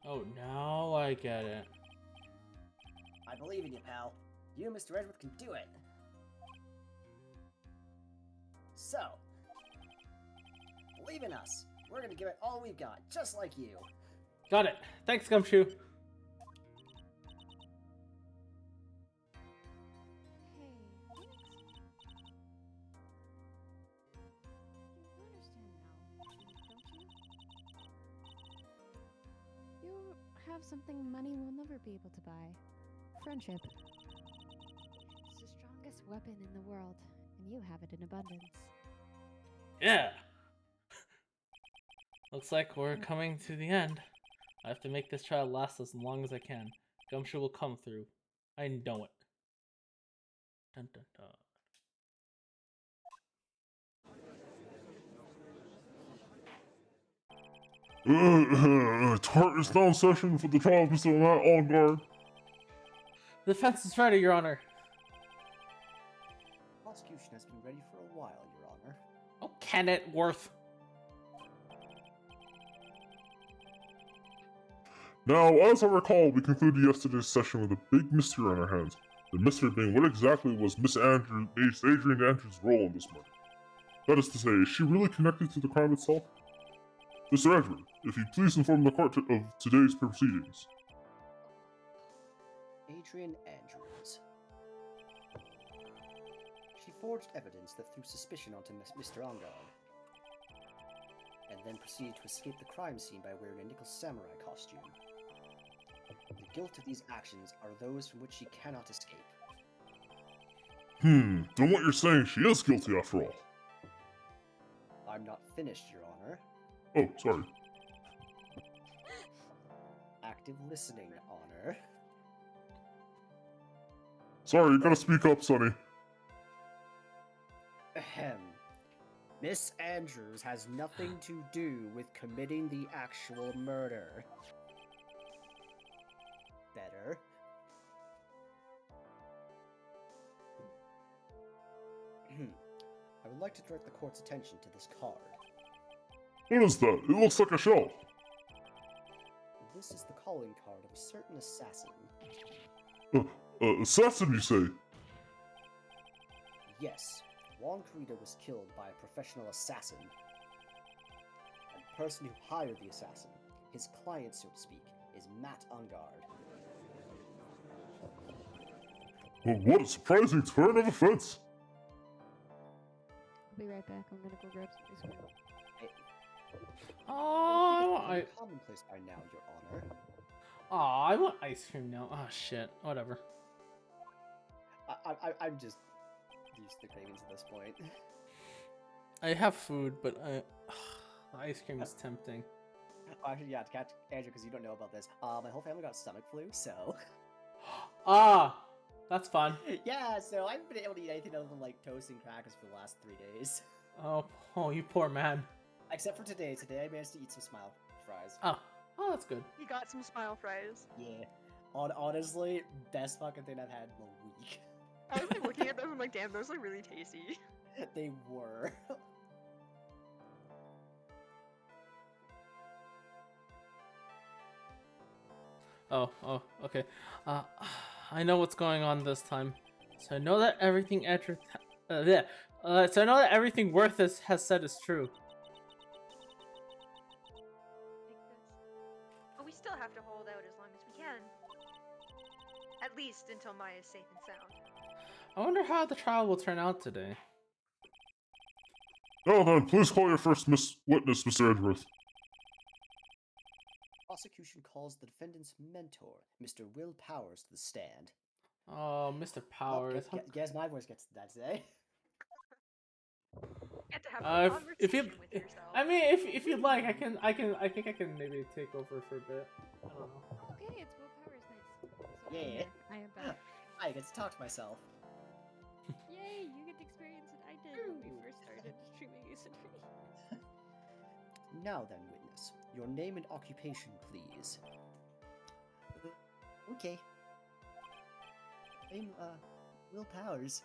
Oh, now I get it. I believe in you, pal. You and Mr. Edgewood can do it. So, believe in us. We're gonna give it all we've got, just like you. Got it. Thanks, Gumshoe. Hey, you understand now, don't you? You have something money will never be able to buy. Friendship. It's the strongest weapon in the world, and you have it in abundance. Yeah. Looks like we're coming to the end. I have to make this trial last as long as I can. Gumshoe will come through. I know it. Dun dun dun. Tart is now in session for the trial of Mr. Matt Allguard. The defense is ready, Your Honor. Prosecution has been ready for a while, Your Honor. Oh, Kenneworth. Now, as I recall, we concluded yesterday's session with a big mystery on our hands. The mystery being what exactly was Miss Adrian Andrews' role in this murder. That is to say, is she really connected to the crime itself? Mr. Edward, if you please inform the court of today's proceedings. Adrian Andrews. She forged evidence that threw suspicion onto Mr. Angard, and then proceeded to escape the crime scene by wearing a nickel samurai costume. The guilt of these actions are those from which she cannot escape. Then what you're saying, she is guilty after all. I'm not finished, Your Honor. Oh, sorry. Active listening, Honor. Sorry, you gotta speak up, Sonny. Ahem. Miss Andrews has nothing to do with committing the actual murder. Better. I would like to direct the court's attention to this card. What is that? It looks like a shell. This is the calling card of a certain assassin. Assassin, you say? Yes, Juan Carita was killed by a professional assassin. And the person who hired the assassin, his client so to speak, is Matt Angard. Well, what a surprising turn of events! I'll be right back. I'm gonna go grab some ice cream. Oh, Commonplace by now, Your Honor. Aw, I want ice cream now. Oh shit. Whatever. I'm just used to cravings at this point. I have food, but ice cream is tempting. Actually, yeah, to catch Andrew, because you don't know about this, my whole family got stomach flu, so Ah, that's fun. yeah, so I haven't been able to eat anything other than like toast and crackers for the last 3 days. Oh, you poor man. Except for today. Today I managed to eat some smile fries. Oh, that's good. You got some smile fries. Yeah. Honestly, best fucking thing I've had in a week. I was like looking at those. I'm like, damn, those look really tasty. They were. Oh, okay. I know what's going on this time. So I know that everything so I know that everything Worth has said is true. But we still have to hold out as long as we can. At least until Maya is safe and sound. I wonder how the trial will turn out today. Now then, please call your first witness, Mr. Edgeworth. Prosecution calls the defendant's mentor, Mr. Will Powers, to the stand. Oh, Mr. Powers. Guess my voice gets that today. You get to have a conversation with yourself. I mean, if you'd like, I think I can maybe take over for a bit. I don't know. Okay, it's Will Powers next. So Yeah. I am back. I get to talk to myself. Yay, you get to experience what I did when we first started streaming Ace Attorney. Now then, witness, your name and occupation, please. Okay. I'm, Will Powers.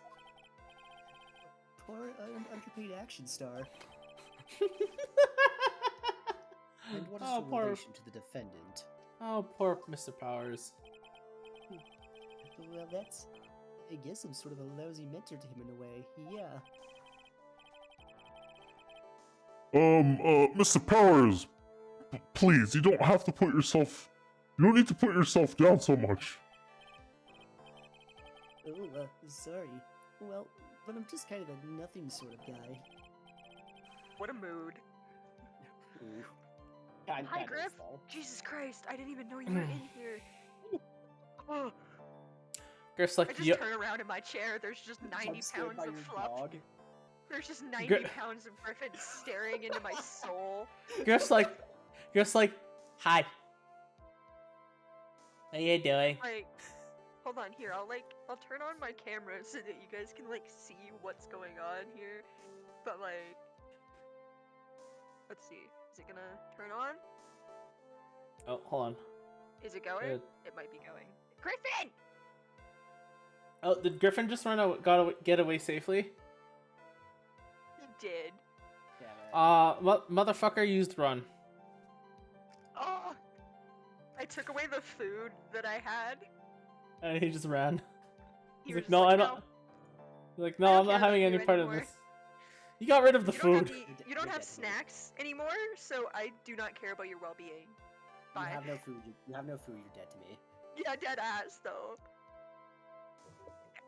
Poor, underpaid action star. And what is your relation to the defendant? Oh, poor Mr. Powers. Well, that's... I guess I'm sort of a lousy mentor to him in a way, yeah. Mr. Powers, please, you don't have to put yourself... You don't need to put yourself down so much. Oh, sorry. Well, but I'm just kind of a nothing sort of guy. What a mood. Ooh. Hi, Griff. Jesus Christ, I didn't even know you were in here. Oh, Griff's I like, just turn around in my chair. There's just 90 pounds of fluff. Dog. There's just 90 pounds of Griffin staring into my soul. Griff's like, hi. How you doing? Like, hold on here. I'll turn on my camera so that you guys can see what's going on here. But let's see. Is it gonna turn on? Oh, hold on. Is it going? Good. It might be going. Griffin! Oh, did Griffin just get away safely? He did. Yeah, Motherfucker used run. Oh! I took away the food that I had. And he just ran. He's like, was no, like, I don't. He's like, no, I'm not having any part of this. You got rid of the food. You don't have snacks anymore, so I do not care about your well-being. Bye. You have no food. You have no food. You're dead to me. Yeah, dead ass though.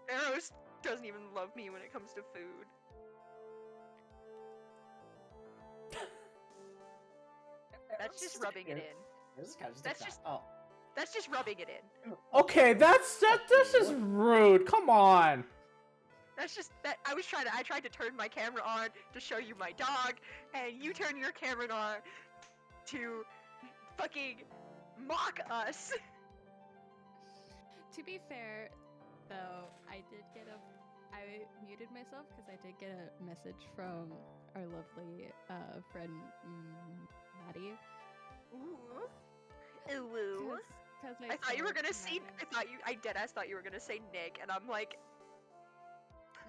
Eros doesn't even love me when it comes to food. That's just rubbing it in. This is kind of That's just rubbing it in. Okay, that's just rude. Come on. That's just that I tried to turn my camera on to show you my dog, and you turn your camera on to fucking mock us. To be fair, though, I muted myself because I did get a message from our lovely friend Maddie. Ooh. Ooh. I thought you were gonna say. I deadass thought you were gonna say Nick, and I'm like,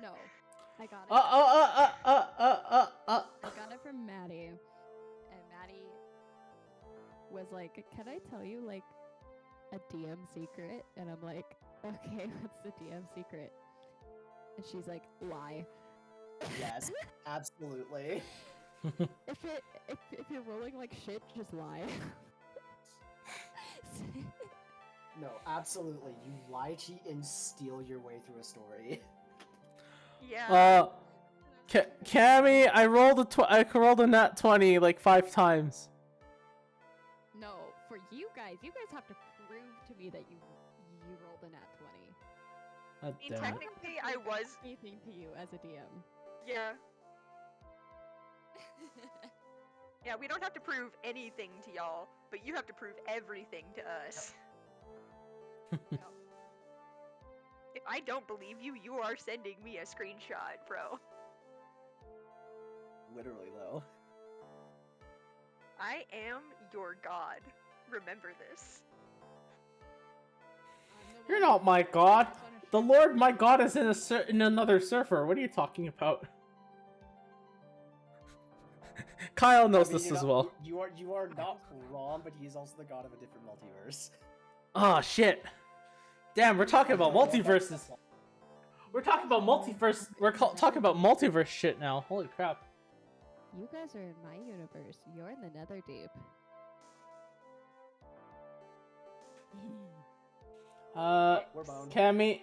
no, I got it. I got it from Maddie, and Maddie was like, "Can I tell you a DM secret?" And I'm like, "Okay, what's the DM secret?" And she's like, "Lie." Yes, absolutely. if you're rolling like shit, just lie. No, absolutely. You lie, cheat, and steal your way through a story. Yeah. Cammy, I rolled a nat 20 like 5 times. No, for you guys have to prove me that you rolled a nat 20. God I mean, damn it. technically, I was. Anything to you as a DM. Yeah. Yeah, we don't have to prove anything to y'all, but you have to prove everything to us. If I don't believe you, you are sending me a screenshot, bro. Literally, though. I am your god. Remember this. You're not my god. The Lord, my god, is in another server. What are you talking about? Kyle knows I mean, this you're as not- well. You are not wrong, but he is also the god of a different multiverse. Oh shit! Damn, we're talking about multiverses. We're talking about multiverse. Talking about multiverse shit now. Holy crap! You guys are in my universe. You're in the Netherdeep. We're boned. Cammy,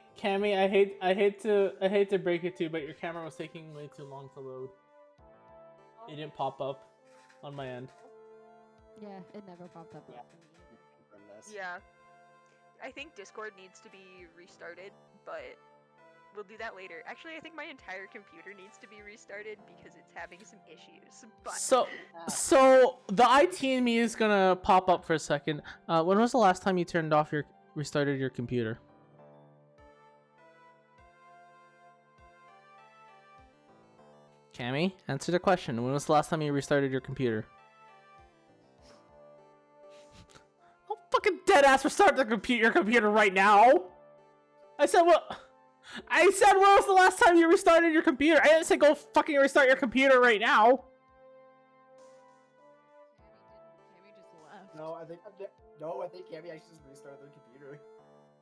I hate to break it to you, but your camera was taking way too long to load. It didn't pop up on my end. Yeah, it never popped up. Yeah. for me either. From this. Yeah. I think Discord needs to be restarted, but we'll do that later. Actually, I think my entire computer needs to be restarted because it's having some issues. But So the IT in me is gonna pop up for a second. When was the last time you restarted your computer? Cammy, answer the question. When was the last time you restarted your computer? I'll fucking dead ass restart your computer right now. I said what? I said when was the last time you restarted your computer? I didn't say go fucking restart your computer right now. Cammy just left. No, I think Cammy actually just restarted their computer.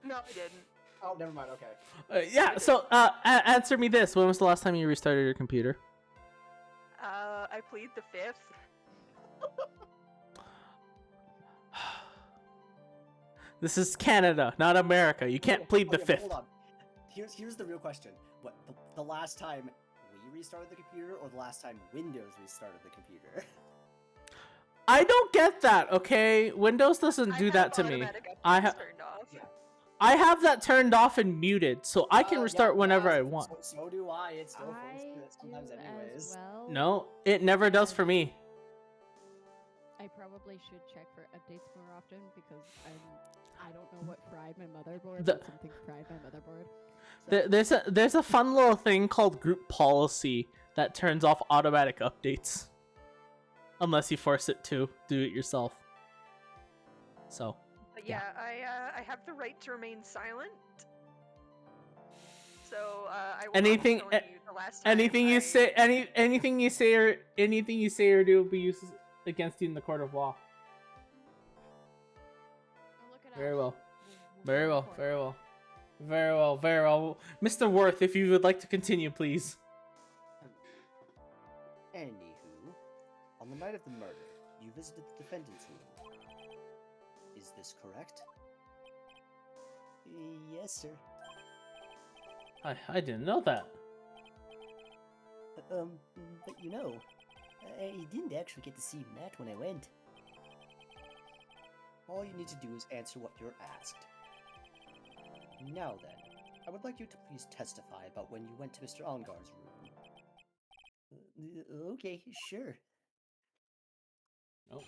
no, I didn't. Oh, never mind. Okay. Yeah. So answer me this: when was the last time you restarted your computer? I plead the 5th. This is Canada, not America. You can't plead the Okay, but fifth. Hold on. Here's the real question. What the last time we restarted the computer, or the last time Windows restarted the computer? I don't get that. Okay, Windows doesn't do that to me. I have turned off. I have that turned off and muted, so I can restart whenever I want. So do I. It's still I sometimes do anyways. as well. No, it never does for me. I probably should check for updates more often because I don't know what fried my motherboard, The- but something fried my motherboard. There's a fun little thing called group policy that turns off automatic updates, unless you force it to do it yourself. So. But yeah, I have the right to remain silent. So I will Anything- not tell you the last time Anything you I- say, anything you say or do will be used against you in the court of law. Oh, look it Very up. well. We'll Very well. report. Very well. Very well. Very well. Mr. Worth, if you would like to continue, please. Anywho, on the night of the murder, you visited the defendant's room. Is this correct? Yes, sir. I didn't know that. But you know, I didn't actually get to see Matt when I went. All you need to do is answer what you're asked. Now then, I would like you to please testify about when you went to Mr. Ongar's room. Okay, sure. Oh.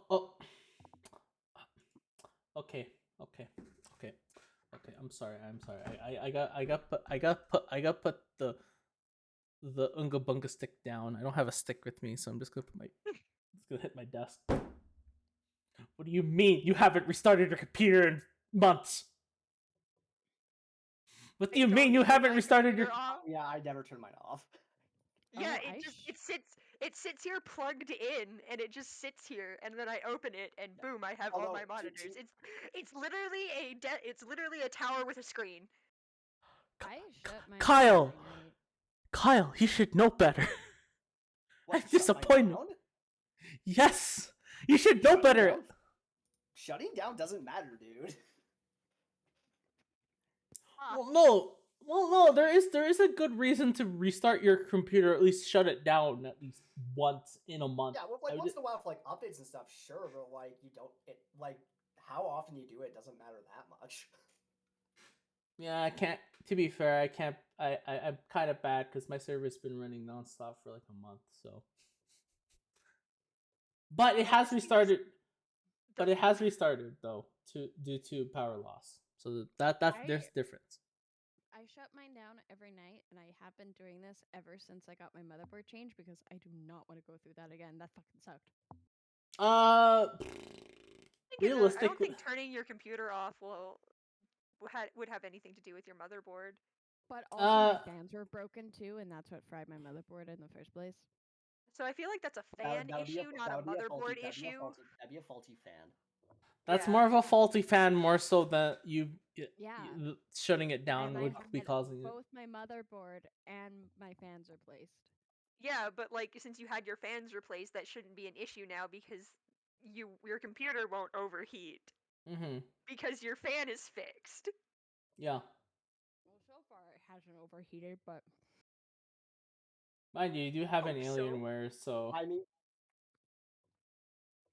Oh. Okay. I'm sorry. I got put the Unga Bunga stick down. I don't have a stick with me, so I'm just gonna hit my desk. What do you mean you haven't restarted your computer in months? What do you mean you haven't restarted your? Yeah, I never turn mine off. Yeah, Oh, it sits here plugged in, and it just sits here, and then I open it, and boom, I have all Although, my monitors. It's literally a tower with a screen. I shut my Kyle! every night. Kyle, you should know better. What, I'm shut mine disappointed. down? Yes, you should know Shutting better. down? Shutting down doesn't matter, dude. Well, Well, no, there is a good reason to restart your computer, at least shut it down at least once in a month. Yeah, well, I like would once in a while for like updates and stuff, sure, but like you don't like how often you do it doesn't matter that much. Yeah, I can't. To be fair, I can't. I'm kind of bad because my server's been running nonstop for like a month. So, but it has restarted. But it has restarted though, due to power loss. So that's there's difference. I shut mine down every night, and I have been doing this ever since I got my motherboard changed because I do not want to go through that again. That fucking sucked. I don't Realistically, think turning your computer off would have anything to do with your motherboard. But also my fans were broken too, and that's what fried my motherboard in the first place. So I feel like that's a fan issue, not a motherboard issue. That'd be a faulty fan. that's Yeah. more of a faulty fan, more so that you Yeah. shutting it down And would I be had causing it. both my motherboard and my fans replaced. Yeah, but like since you had your fans replaced, that shouldn't be an issue now because your computer won't overheat because your fan is fixed. Yeah, Well, so far it hasn't overheated, but mind you, you do have an Hope so. Alienware, so I mean,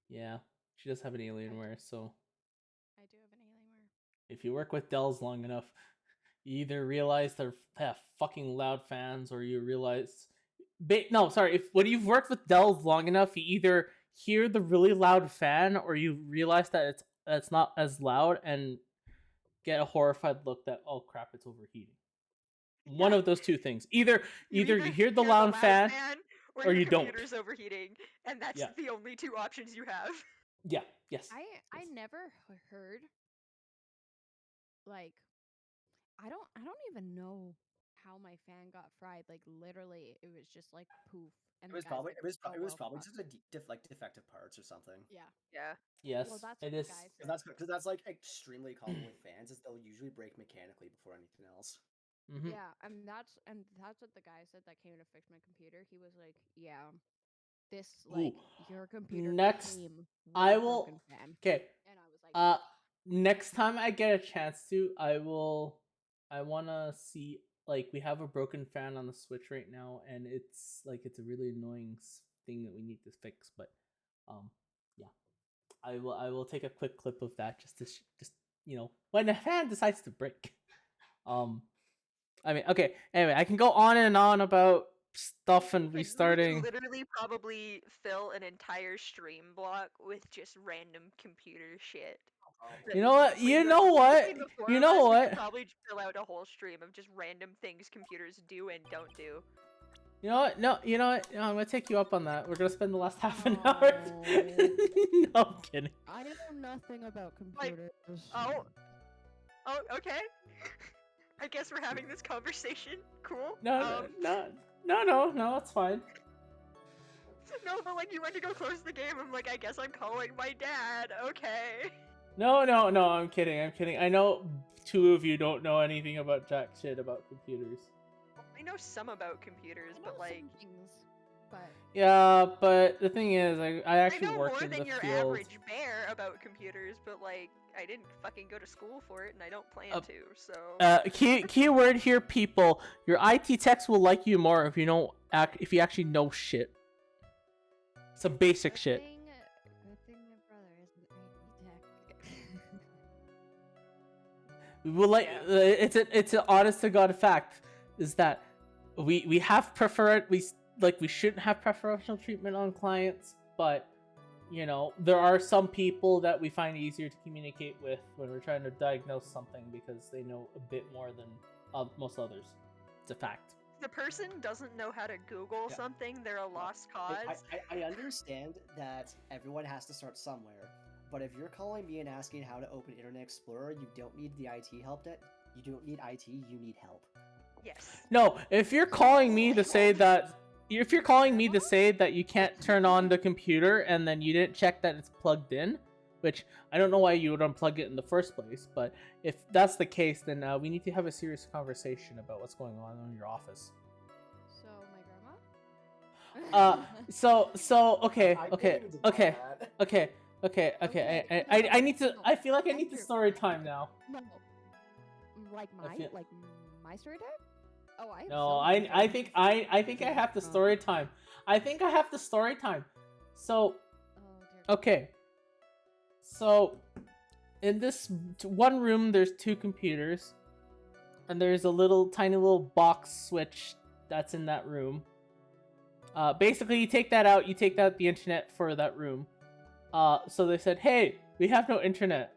yeah, she does have an Alienware. So I do have an Alienware. if you work with Dells long enough, you either realize they have fucking loud fans, or you realize. No, sorry. If when you've worked with Dells long enough, you either hear the really loud fan, or you realize that it's not as loud, and get a horrified look that, oh crap, it's overheating. One of those two things. Either you hear the loud fan, or your you don't. computer's overheating, and that's Yeah. the only two options you have. Yeah. Yes. I never heard like I don't even know how my fan got fried. Like literally, it was just like poof. And it was the guy's probably like, it was "Oh, it was well, probably fuck." just a defective parts or something. Yeah. Yeah. Yes. Well, that's it what the is. guy Because said. that's like extremely common with fans is they'll usually break mechanically before anything else. Mhm. Yeah, and that's what the guy said that came to fix my computer. He was like, "Yeah, this like your computer Next, came with I a will. broken fan." Okay. And I was like, Next time I get a chance to, I wanna see, like, we have a broken fan on the Switch right now, and it's a really annoying thing that we need to fix. But, yeah, I will take a quick clip of that just to just when the fan decides to break. I mean, okay. Anyway, I can go on and on about stuff and We could restarting. literally probably fill an entire stream block with just random computer shit. You know what? You know what? Between the four You of know us, we what? could probably fill out a whole stream of just random things computers do and don't do. You know what? No, you know what? No, I'm gonna take you up on that. We're gonna spend the last half an hour. No, I'm kidding. I know nothing about computers. Oh, okay. I guess we're having this conversation. Cool. No, it's fine. No, but like you went to go close the game. I'm like, I guess I'm calling my dad. Okay. No, I'm kidding. I know two of you don't know anything about jack shit about computers. I know some about computers, I know but like, some things, but Yeah, but the thing is, I I actually know work more in than the your field. average bear about computers, but like, I didn't fucking go to school for it, and I don't plan to. So. Keyword here, people. Your IT techs will like you more if you know if you actually know shit. Some basic shit. Good thing your brother isn't IT tech. We will like it's an honest to god fact is that we have we shouldn't have preferential treatment on clients, but there are some people that we find easier to communicate with when we're trying to diagnose something because they know a bit more than most others. It's a fact. The person doesn't know how to Google something, they're a lost cause. I understand that everyone has to start somewhere, but if you're calling me and asking how to open Internet Explorer, you don't need the IT help desk. You don't need IT, you need help. Yes. No, if you're calling me to say that you can't turn on the computer and then you didn't check that it's plugged in, which I don't know why you would unplug it in the first place, but if that's the case, then we need to have a serious conversation about what's going on in your office. So my grandma? Okay. I need to. I feel like I need to story time now. No. like feel- my story time? Oh, I have No, so I many I think stories. I think I have the story time. I think I have the story time. So Oh dear. okay. So in this one room, there's 2 computers, and there's a tiny little box switch that's in that room. Basically, you take that out, you take out the internet for that room. So they said, "Hey, we have no internet,"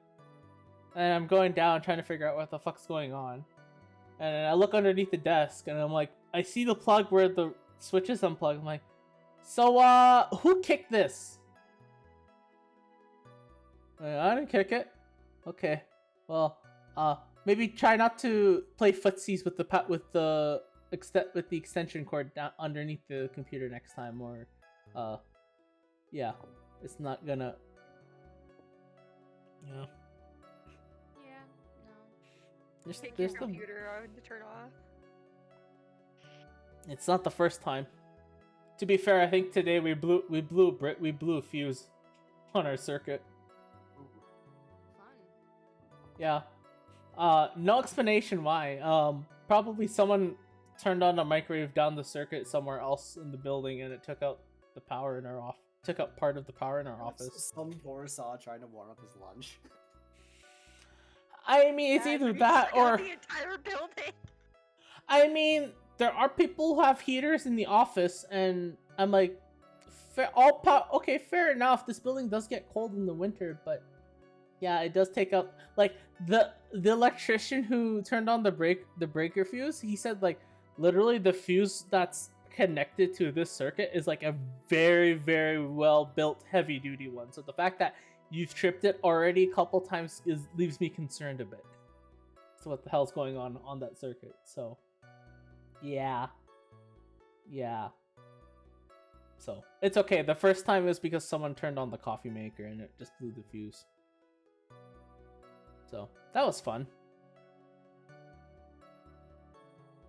and I'm going down trying to figure out what the fuck's going on. And I look underneath the desk, and I'm like, I see the plug where the switch is unplugged. I'm like, so who kicked this? I didn't kick it. Okay, well, maybe try not to play footsies with the extension cord down underneath the computer next time, or yeah, it's not gonna. Yeah. Yeah, no. Take your There's the. computer on to turn off. It's not the first time. To be fair, I think today we blew a fuse on our circuit. Fun. Yeah. No explanation why. Probably someone turned on a microwave down the circuit somewhere else in the building, and it took out the power in our took out part of the power in our office. Some poor saw trying to warm up his lunch. I mean, it's Yeah, either we that took out or the entire building. I mean, there are people who have heaters in the office, and I'm like, okay, fair enough. This building does get cold in the winter, but yeah, it does take up like the electrician who turned on the breaker fuse. He said like literally the fuse that's connected to this circuit is like a very, very well built heavy duty one. So the fact that you've tripped it already a couple times leaves me concerned a bit. So what the hell's going on that circuit? So yeah. So it's okay. The first time was because someone turned on the coffee maker and it just blew the fuse. So that was fun.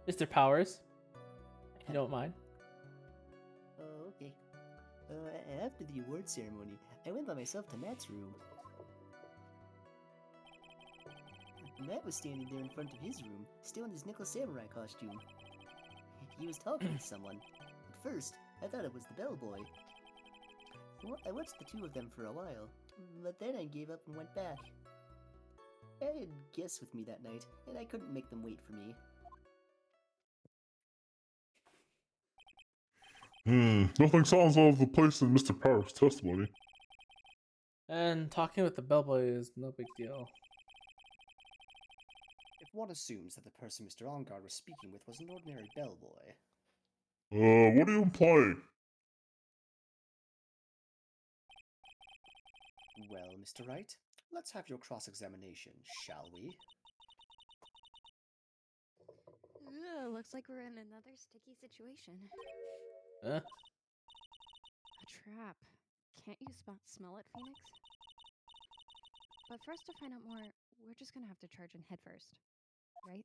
Mr. Powers, if you don't mind. Oh, okay. After the award ceremony, I went by myself to Matt's room. Matt was standing there in front of his room, still in his Nickel Samurai costume. He was talking to someone. At first, I thought it was the bellboy. I watched the two of them for a while, but then I gave up and went back. I had guests with me that night, and I couldn't make them wait for me. Nothing sounds out of the place in Mr. Powers' testimony. And talking with the bellboy is no big deal. If one assumes that the person Mr. Ongard was speaking with was an ordinary bellboy. What are you implying? Well, Mr. Wright, let's have your cross-examination, shall we? Ugh, looks like we're in another sticky situation. Huh? A trap. Can't you smell it, Phoenix? But for us to find out more, we're just gonna have to charge in headfirst, right?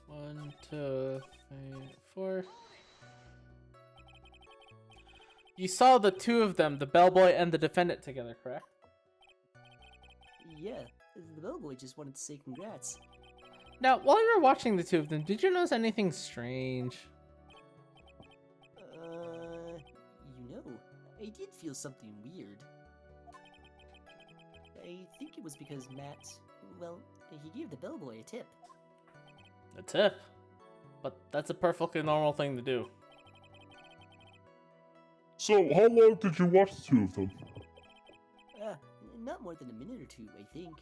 One, two, three, four. You saw the two of them, the bellboy and the defendant, together, correct? Yeah, the bellboy just wanted to say congrats. Now, while you were watching the two of them, did you notice anything strange? I did feel something weird. I think it was because Matt, well, he gave the bellboy a tip. A tip? But that's a perfectly normal thing to do. So, how long did you watch the two of them? Not more than a minute or two, I think.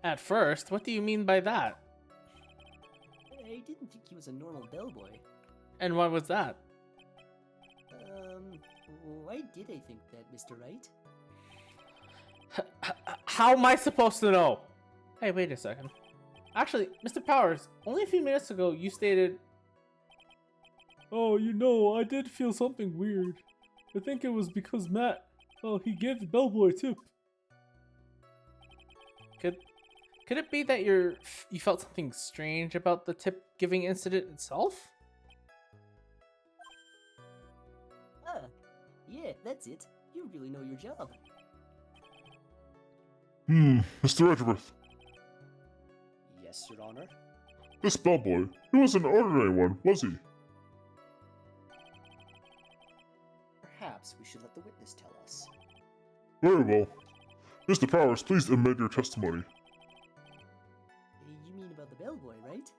At first? What do you mean by that? I didn't think he was a normal bellboy. And why was that? Why did I think that, Mr. Wright? How am I supposed to know? Hey, wait a second. Actually, Mr. Powers, only a few minutes ago you stated... Oh, you know, I did feel something weird. I think it was because Matt, well, he gave the bellboy a tip. Could it be that you felt something strange about the tip giving incident itself? Ah, yeah, that's it. You really know your job. Mr. Edgeworth, Yes, Your Honor. this bellboy, he wasn't an ordinary one, was he? Perhaps we should let the witness tell us. Very well. Mr. Powers, please admit your testimony. You mean about the bellboy, right?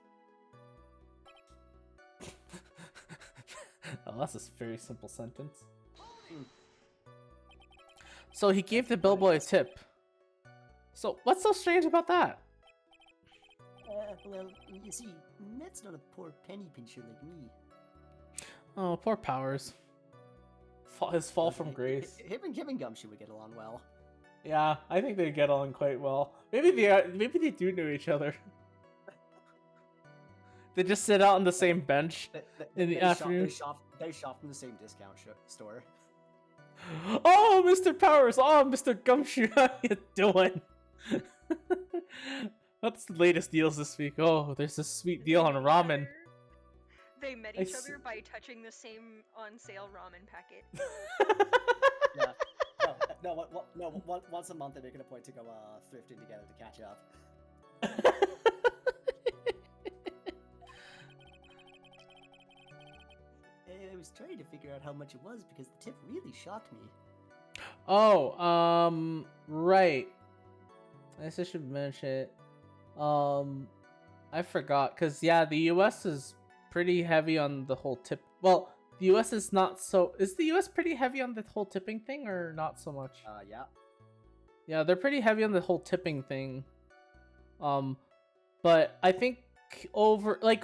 Oh, that's a very simple sentence. So he gave the bellboy a tip. So what's so strange about that? Well, you see, Matt's not a poor penny pincher like me. Oh, poor Powers. His fall from grace. Him and Gumshoe would get along well. Yeah, I think they get on quite well. Maybe they do know each other. They just sit out on the same bench in the afternoon. They shop from the same discount store. Oh, Mr. Powers! Oh, Mr. Gumshoe, how you doing? What's the latest deals this week? Oh, there's this sweet deal on ramen. They met each other by touching the same on sale ramen packet. Yeah. No. Once a month they make it a point to go thrifting together to catch up. I was trying to figure out how much it was because the tip really shocked me. Oh, right. I guess I should mention it. I forgot, because, yeah, the US is pretty heavy on the whole tip. Well, the US is not so... Is the US pretty heavy on the whole tipping thing, or not so much? Yeah. Yeah, they're pretty heavy on the whole tipping thing. But I think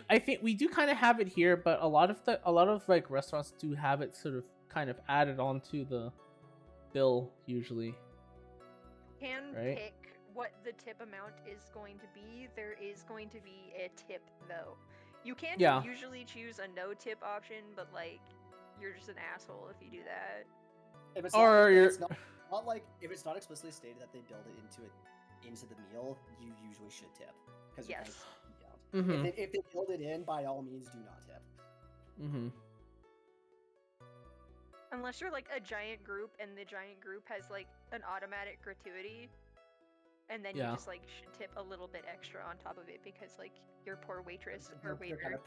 I think we do kind of have it here, but a lot of like restaurants do have it sort of kind of added onto the bill usually. Can Right? pick what the tip amount is going to be. There is going to be a tip though. You can Yeah. usually choose a no tip option, but like you're just an asshole if you do that. If it's Or not, you're- if it's not like if it's not explicitly stated that they build it into the meal, you usually should tip. Because Yes. Mm-hmm. if they build it in, by all means, do not tip. Mm-hmm. Unless you're like a giant group and the giant group has like an automatic gratuity, and then Yeah. you just like should tip a little bit extra on top of it because like your poor waitress or They're waiter. kind of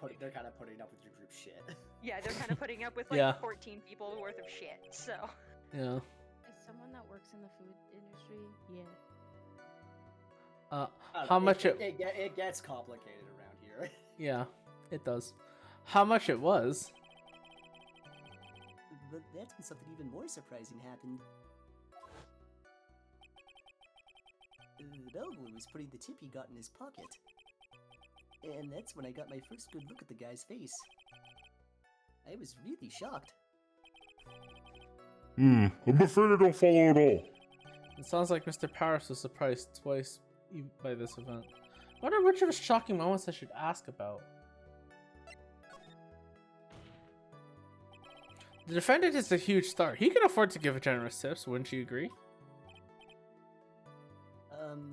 putting up with your group shit. Yeah, they're kind of putting up with like Yeah. 14 people worth of shit. So Yeah. As someone that works in the food industry, yeah. How much it? It gets complicated around here. Yeah, it does. How much it was? But that's when something even more surprising happened. The bellboy was putting the tip he got in his pocket. And that's when I got my first good look at the guy's face. I was really shocked. I'm afraid I don't follow at all. It sounds like Mr. Powers was surprised twice by this event. I wonder which of his shocking moments I should ask about. The defendant is a huge star. He can afford to give generous tips, wouldn't you agree?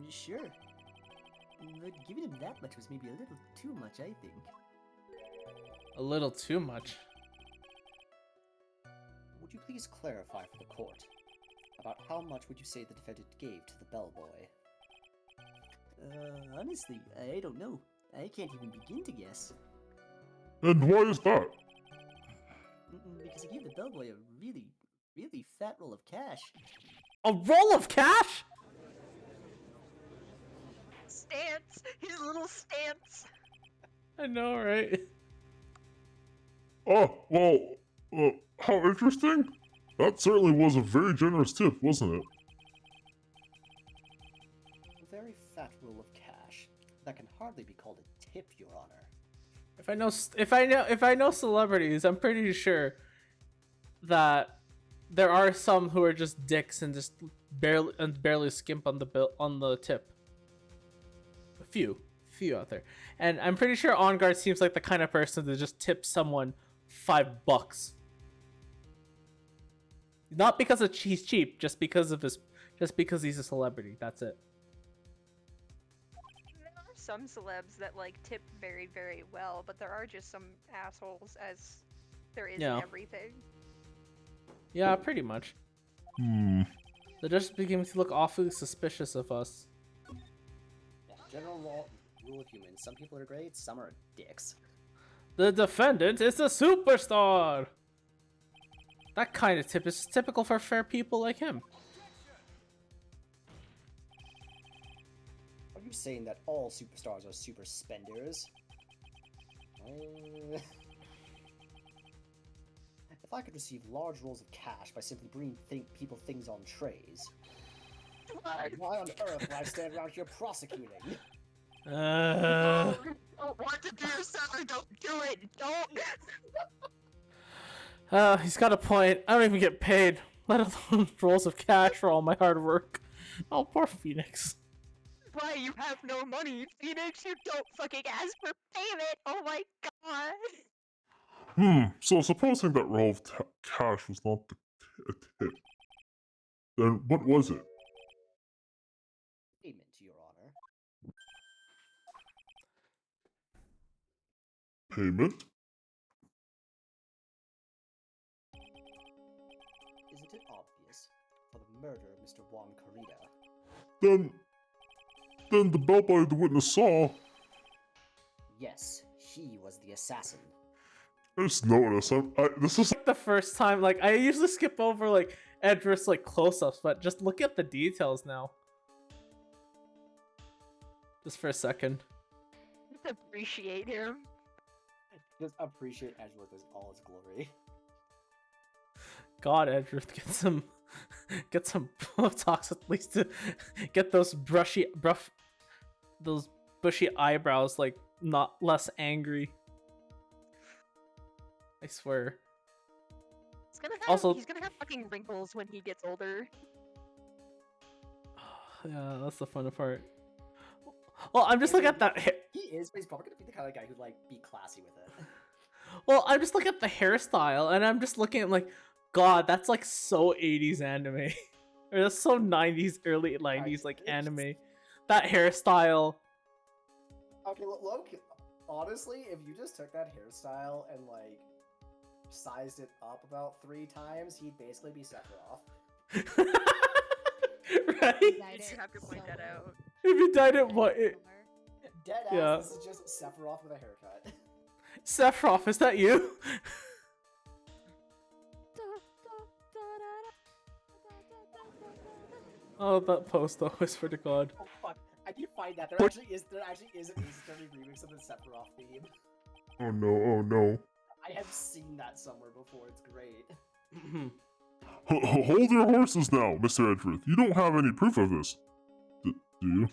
Sure. But giving him that much was maybe a little too much, I think. A little too much. Would you please clarify for the court about how much would you say the defendant gave to the bellboy? Honestly, I don't know. I can't even begin to guess. And why is that? Because he gave the bellboy a really, really fat roll of cash. A roll of cash? stance, his little stance. I know, right? Oh, well, how interesting. That certainly was a very generous tip, wasn't it? A very fat roll of cash. That can hardly be called a tip, Your Honor. If I know celebrities, I'm pretty sure that there are some who are just dicks and just barely skimp on the tip. A few out there, and I'm pretty sure On Guard seems like the kind of person to just tip someone $5, not because he's cheap, just because he's a celebrity. That's it. some celebs that like tip very, very well, but there are just some assholes, as there is Yeah. in everything. Yeah, pretty much. Hmm. They're just beginning to look awfully suspicious of us. Yeah, general rule of humans. Some people are great, some are dicks. The defendant is a superstar! That kind of tip is typical for fair people like him. Are you saying that all superstars are super spenders? If I could receive large rolls of cash by simply bringing people things on trays, why on earth would I stand around here prosecuting? Don't want to do something, don't do it, don't! He's got a point. I don't even get paid, let alone rolls of cash for all my hard work. Oh, poor Phoenix. Why you have no money, Phoenix? You don't fucking ask for payment! Oh my god! So supposing that roll of cash was not a tip, then what was it? Payment, Your Honor. Payment? Isn't it obvious? For the murder of Mr. Juan Corrida. Then the bellboy the witness saw. Yes, he was the assassin. I just noticed. This is The first time, like, I usually skip over, like, Edris, like, close-ups, but just look at the details now. Just for a second. Just appreciate him. Just appreciate Edgeworth as all its glory. God, Edgeworth, get some Botox at least to get those those bushy eyebrows, like, not less angry. I swear. He's gonna have fucking wrinkles when he gets older. Yeah, that's the fun part. Well, I'm just looking at that. He is, but he's probably gonna be the kind of guy who'd like be classy with it. Well, I'm just looking at the hairstyle, and I'm just looking at like, God, that's like so 80s anime, or that's so 90s, early 90s like anime. That hairstyle. Okay, look. Honestly, if you just took that hairstyle and like sized it up about 3 times, he'd basically be Sephiroth. Right? You have to point that out. If you dyed it, what? Dead ass. Yeah. This is just Sephiroth with a haircut. Sephiroth, is that you? Oh, that post though, I swear to God. Oh fuck! I did find that there actually is an Ace Attorney remix of the Sephiroth theme. Oh no! Oh no! I have seen that somewhere before. It's great. Hold your horses now, Mr. Edgeworth. You don't have any proof of this, do you?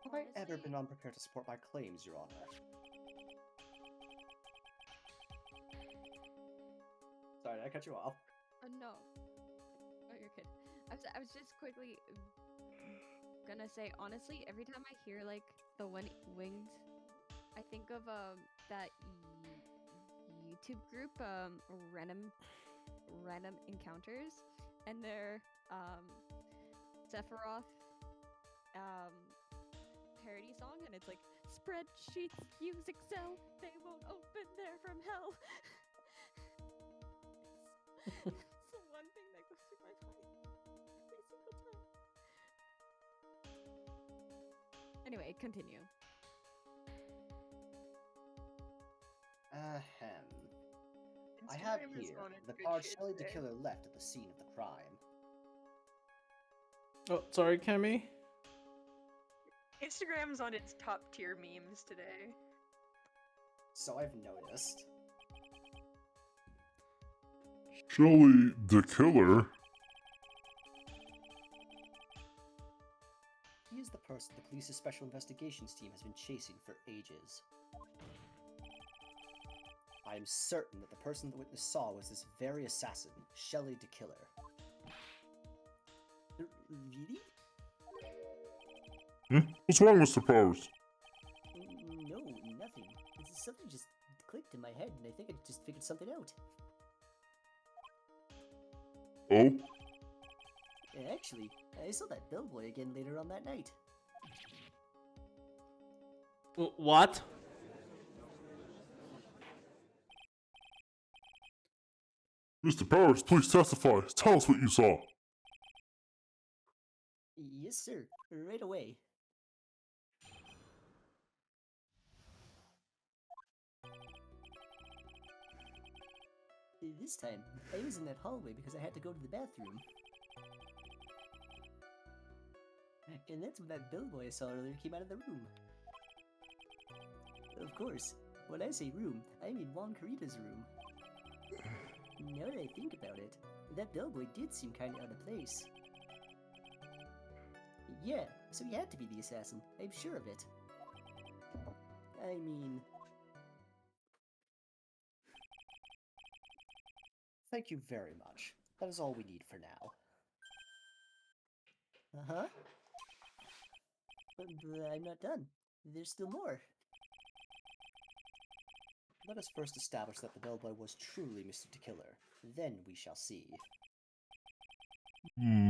Have I ever been unprepared to support my claims, Your Honor? Sorry, did I cut you off? No. Oh, you're good. I was just quickly gonna say, honestly, every time I hear like the one winged, I think of that YouTube group, Random Encounters, and their Sephiroth parody song, and it's like, spreadsheets use Excel, they won't open there from hell. It's the one thing that goes through my mind every single time. Anyway, continue. Ahem. I have here the part Shelley the Killer left at the scene of the crime. Oh, sorry, Kemi. Instagram's on its top tier memes today. So I've noticed. Shelley the Killer? He is the person the police's special investigations team has been chasing for ages. I am certain that the person the witness saw was this very assassin, Shelley the Killer. Really? What's wrong, Mr. Powers? No, nothing. Something just clicked in my head, and I think I just figured something out. Oh? Actually, I saw that bellboy again later on that night. What? Mr. Powers, please testify. Tell us what you saw. Yes, sir. Right away. This time, I was in that hallway because I had to go to the bathroom. And that's when that bellboy I saw earlier came out of the room. Of course, when I say room, I mean Juan Carita's room. Now that I think about it, that bellboy did seem kinda out of place. Yeah, so he had to be the assassin, I'm sure of it. I mean... Thank you very much. That is all we need for now. Uh-huh. But I'm not done. There's still more. Let us first establish that the bellboy was truly Mr. Killer. Then we shall see.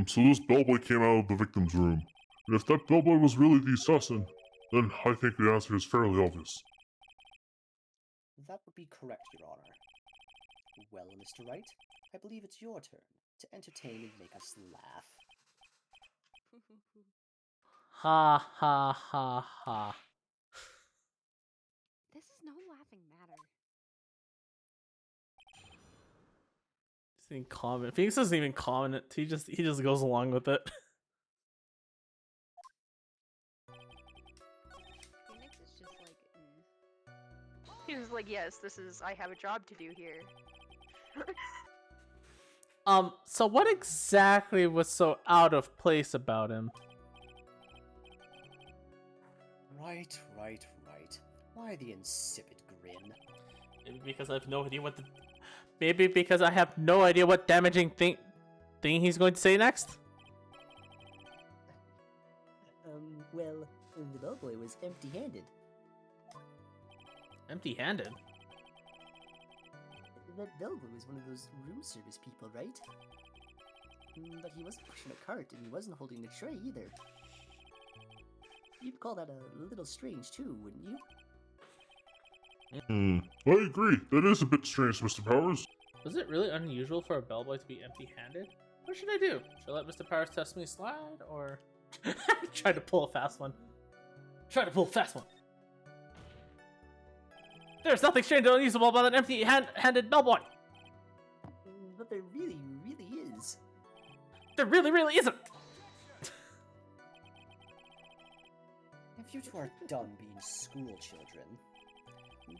So this bellboy came out of the victim's room. And if that bellboy was really the assassin, then I think the answer is fairly obvious. That would be correct, Your Honor. Well, Mr. Wright, I believe it's your turn to entertain and make us laugh. Ha ha ha ha. This is no laughing matter. It's even comment. Phoenix doesn't even comment. He just goes along with it. Phoenix is just like, He was like, yes, I have a job to do here. So what exactly was so out of place about him? Right. Why the insipid grin? Maybe because I have no idea what Maybe because I have no idea what damaging thing he's going to say next? Well, the bellboy was empty-handed. Empty-handed? That bellboy was one of those room service people, right? But he wasn't pushing a cart, and he wasn't holding a tray either. You'd call that a little strange too, wouldn't you? I agree. That is a bit strange, Mr. Powers. Was it really unusual for a bellboy to be empty-handed? What should I do? Should I let Mr. Powers test me slide, or try to pull a fast one? There's nothing strange or unusual about an empty-handed bellboy. But there really is. There really isn't. If you two are done being school children,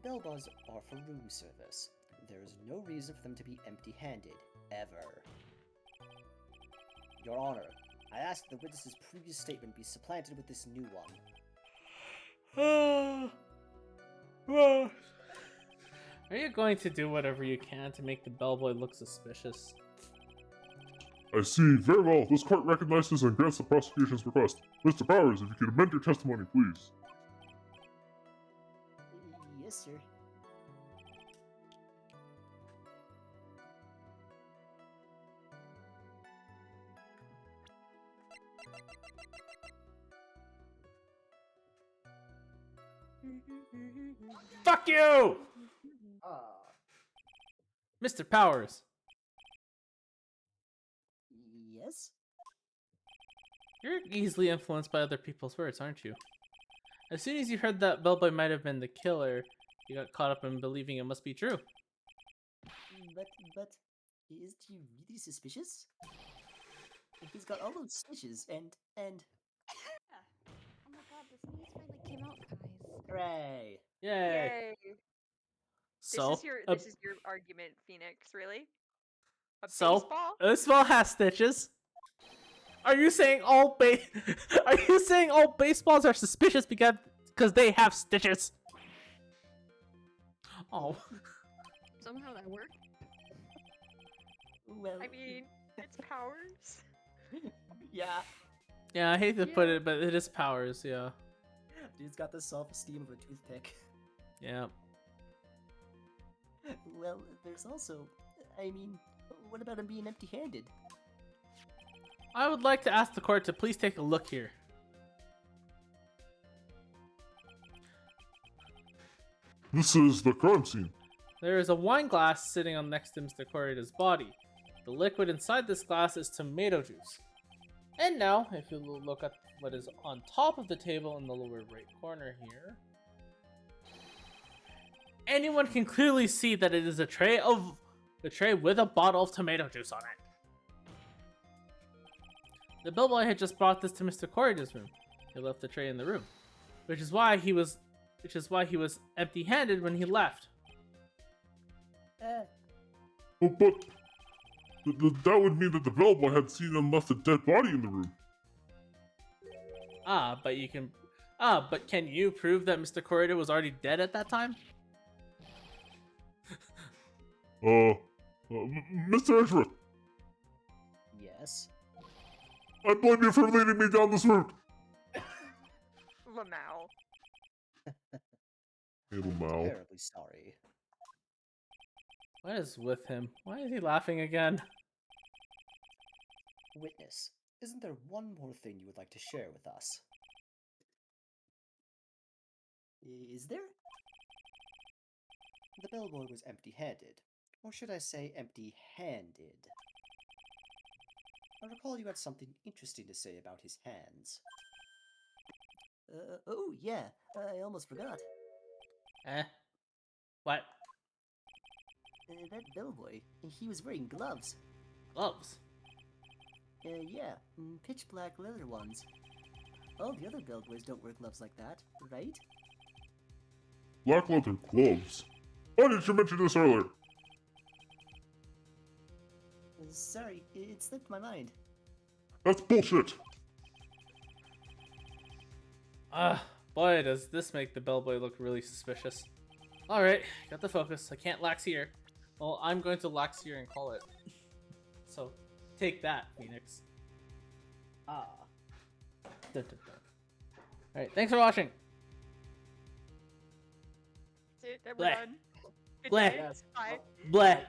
bellboys are for room service. There is no reason for them to be empty-handed, ever. Your Honor, I ask that the witness's previous statement be supplanted with this new one. Are you going to do whatever you can to make the bellboy look suspicious? I see. Very well. This court recognizes and grants the prosecution's request. Mr. Powers, if you could amend your testimony, please. Yes, sir. Fuck you! Mr. Powers. Yes? You're easily influenced by other people's words, aren't you? As soon as you heard that bellboy might have been the killer, you got caught up in believing it must be true. But, is he really suspicious? He's got all those stitches, and... oh my god, the sneeze finally came out, guys. Hooray! Yay! Yay! So, this is your argument, Phoenix, really? A so baseball? baseball has stitches. Are you saying all baseballs are suspicious because they have stitches? Oh. Somehow that worked. Well... I mean, it's Powers. yeah. Yeah, I hate to put it, but it is Powers, yeah. Dude's got the self-esteem of a toothpick. Yeah. Well, there's also... I mean, what about him being empty-handed? I would like to ask the court to please take a look here. This is the crime scene. There is a wine glass sitting on next to Mr. Corrida's body. The liquid inside this glass is tomato juice. And now, if you look at what is on top of the table in the lower right corner here, anyone can clearly see that it is a tray with a bottle of tomato juice on it. The bellboy had just brought this to Mr. Corrida's room. He left the tray in the room, which is why he was empty-handed when he left. But that would mean that the bellboy had seen and left a dead body in the room. But can you prove that Mr. Corrida was already dead at that time? Mr. Edgeworth, Yes? I blame you for leading me down this route. Lamau. Hey, Lamau. Terribly sorry. What is with him? Why is he laughing again? Witness, isn't there one more thing you would like to share with us? Is there? The bellboy was empty-handed, or should I say empty-handed. I recall you had something interesting to say about his hands. Oh, yeah. I almost forgot. What? That bellboy, he was wearing gloves. Gloves? Yeah, pitch black leather ones. All the other bellboys don't wear gloves like that, right? Black leather gloves. Why didn't you mention this earlier? Sorry, it slipped my mind. That's bullshit. Boy, does this make the bellboy look really suspicious. Alright, got the focus. I can't lax here. Well, I'm going to lax here and call it. So, take that, Phoenix. Ah. Alright, thanks for watching. That's it. Then we're Bleh. done. Good Bleh. day. Yes. Bye. Bleh.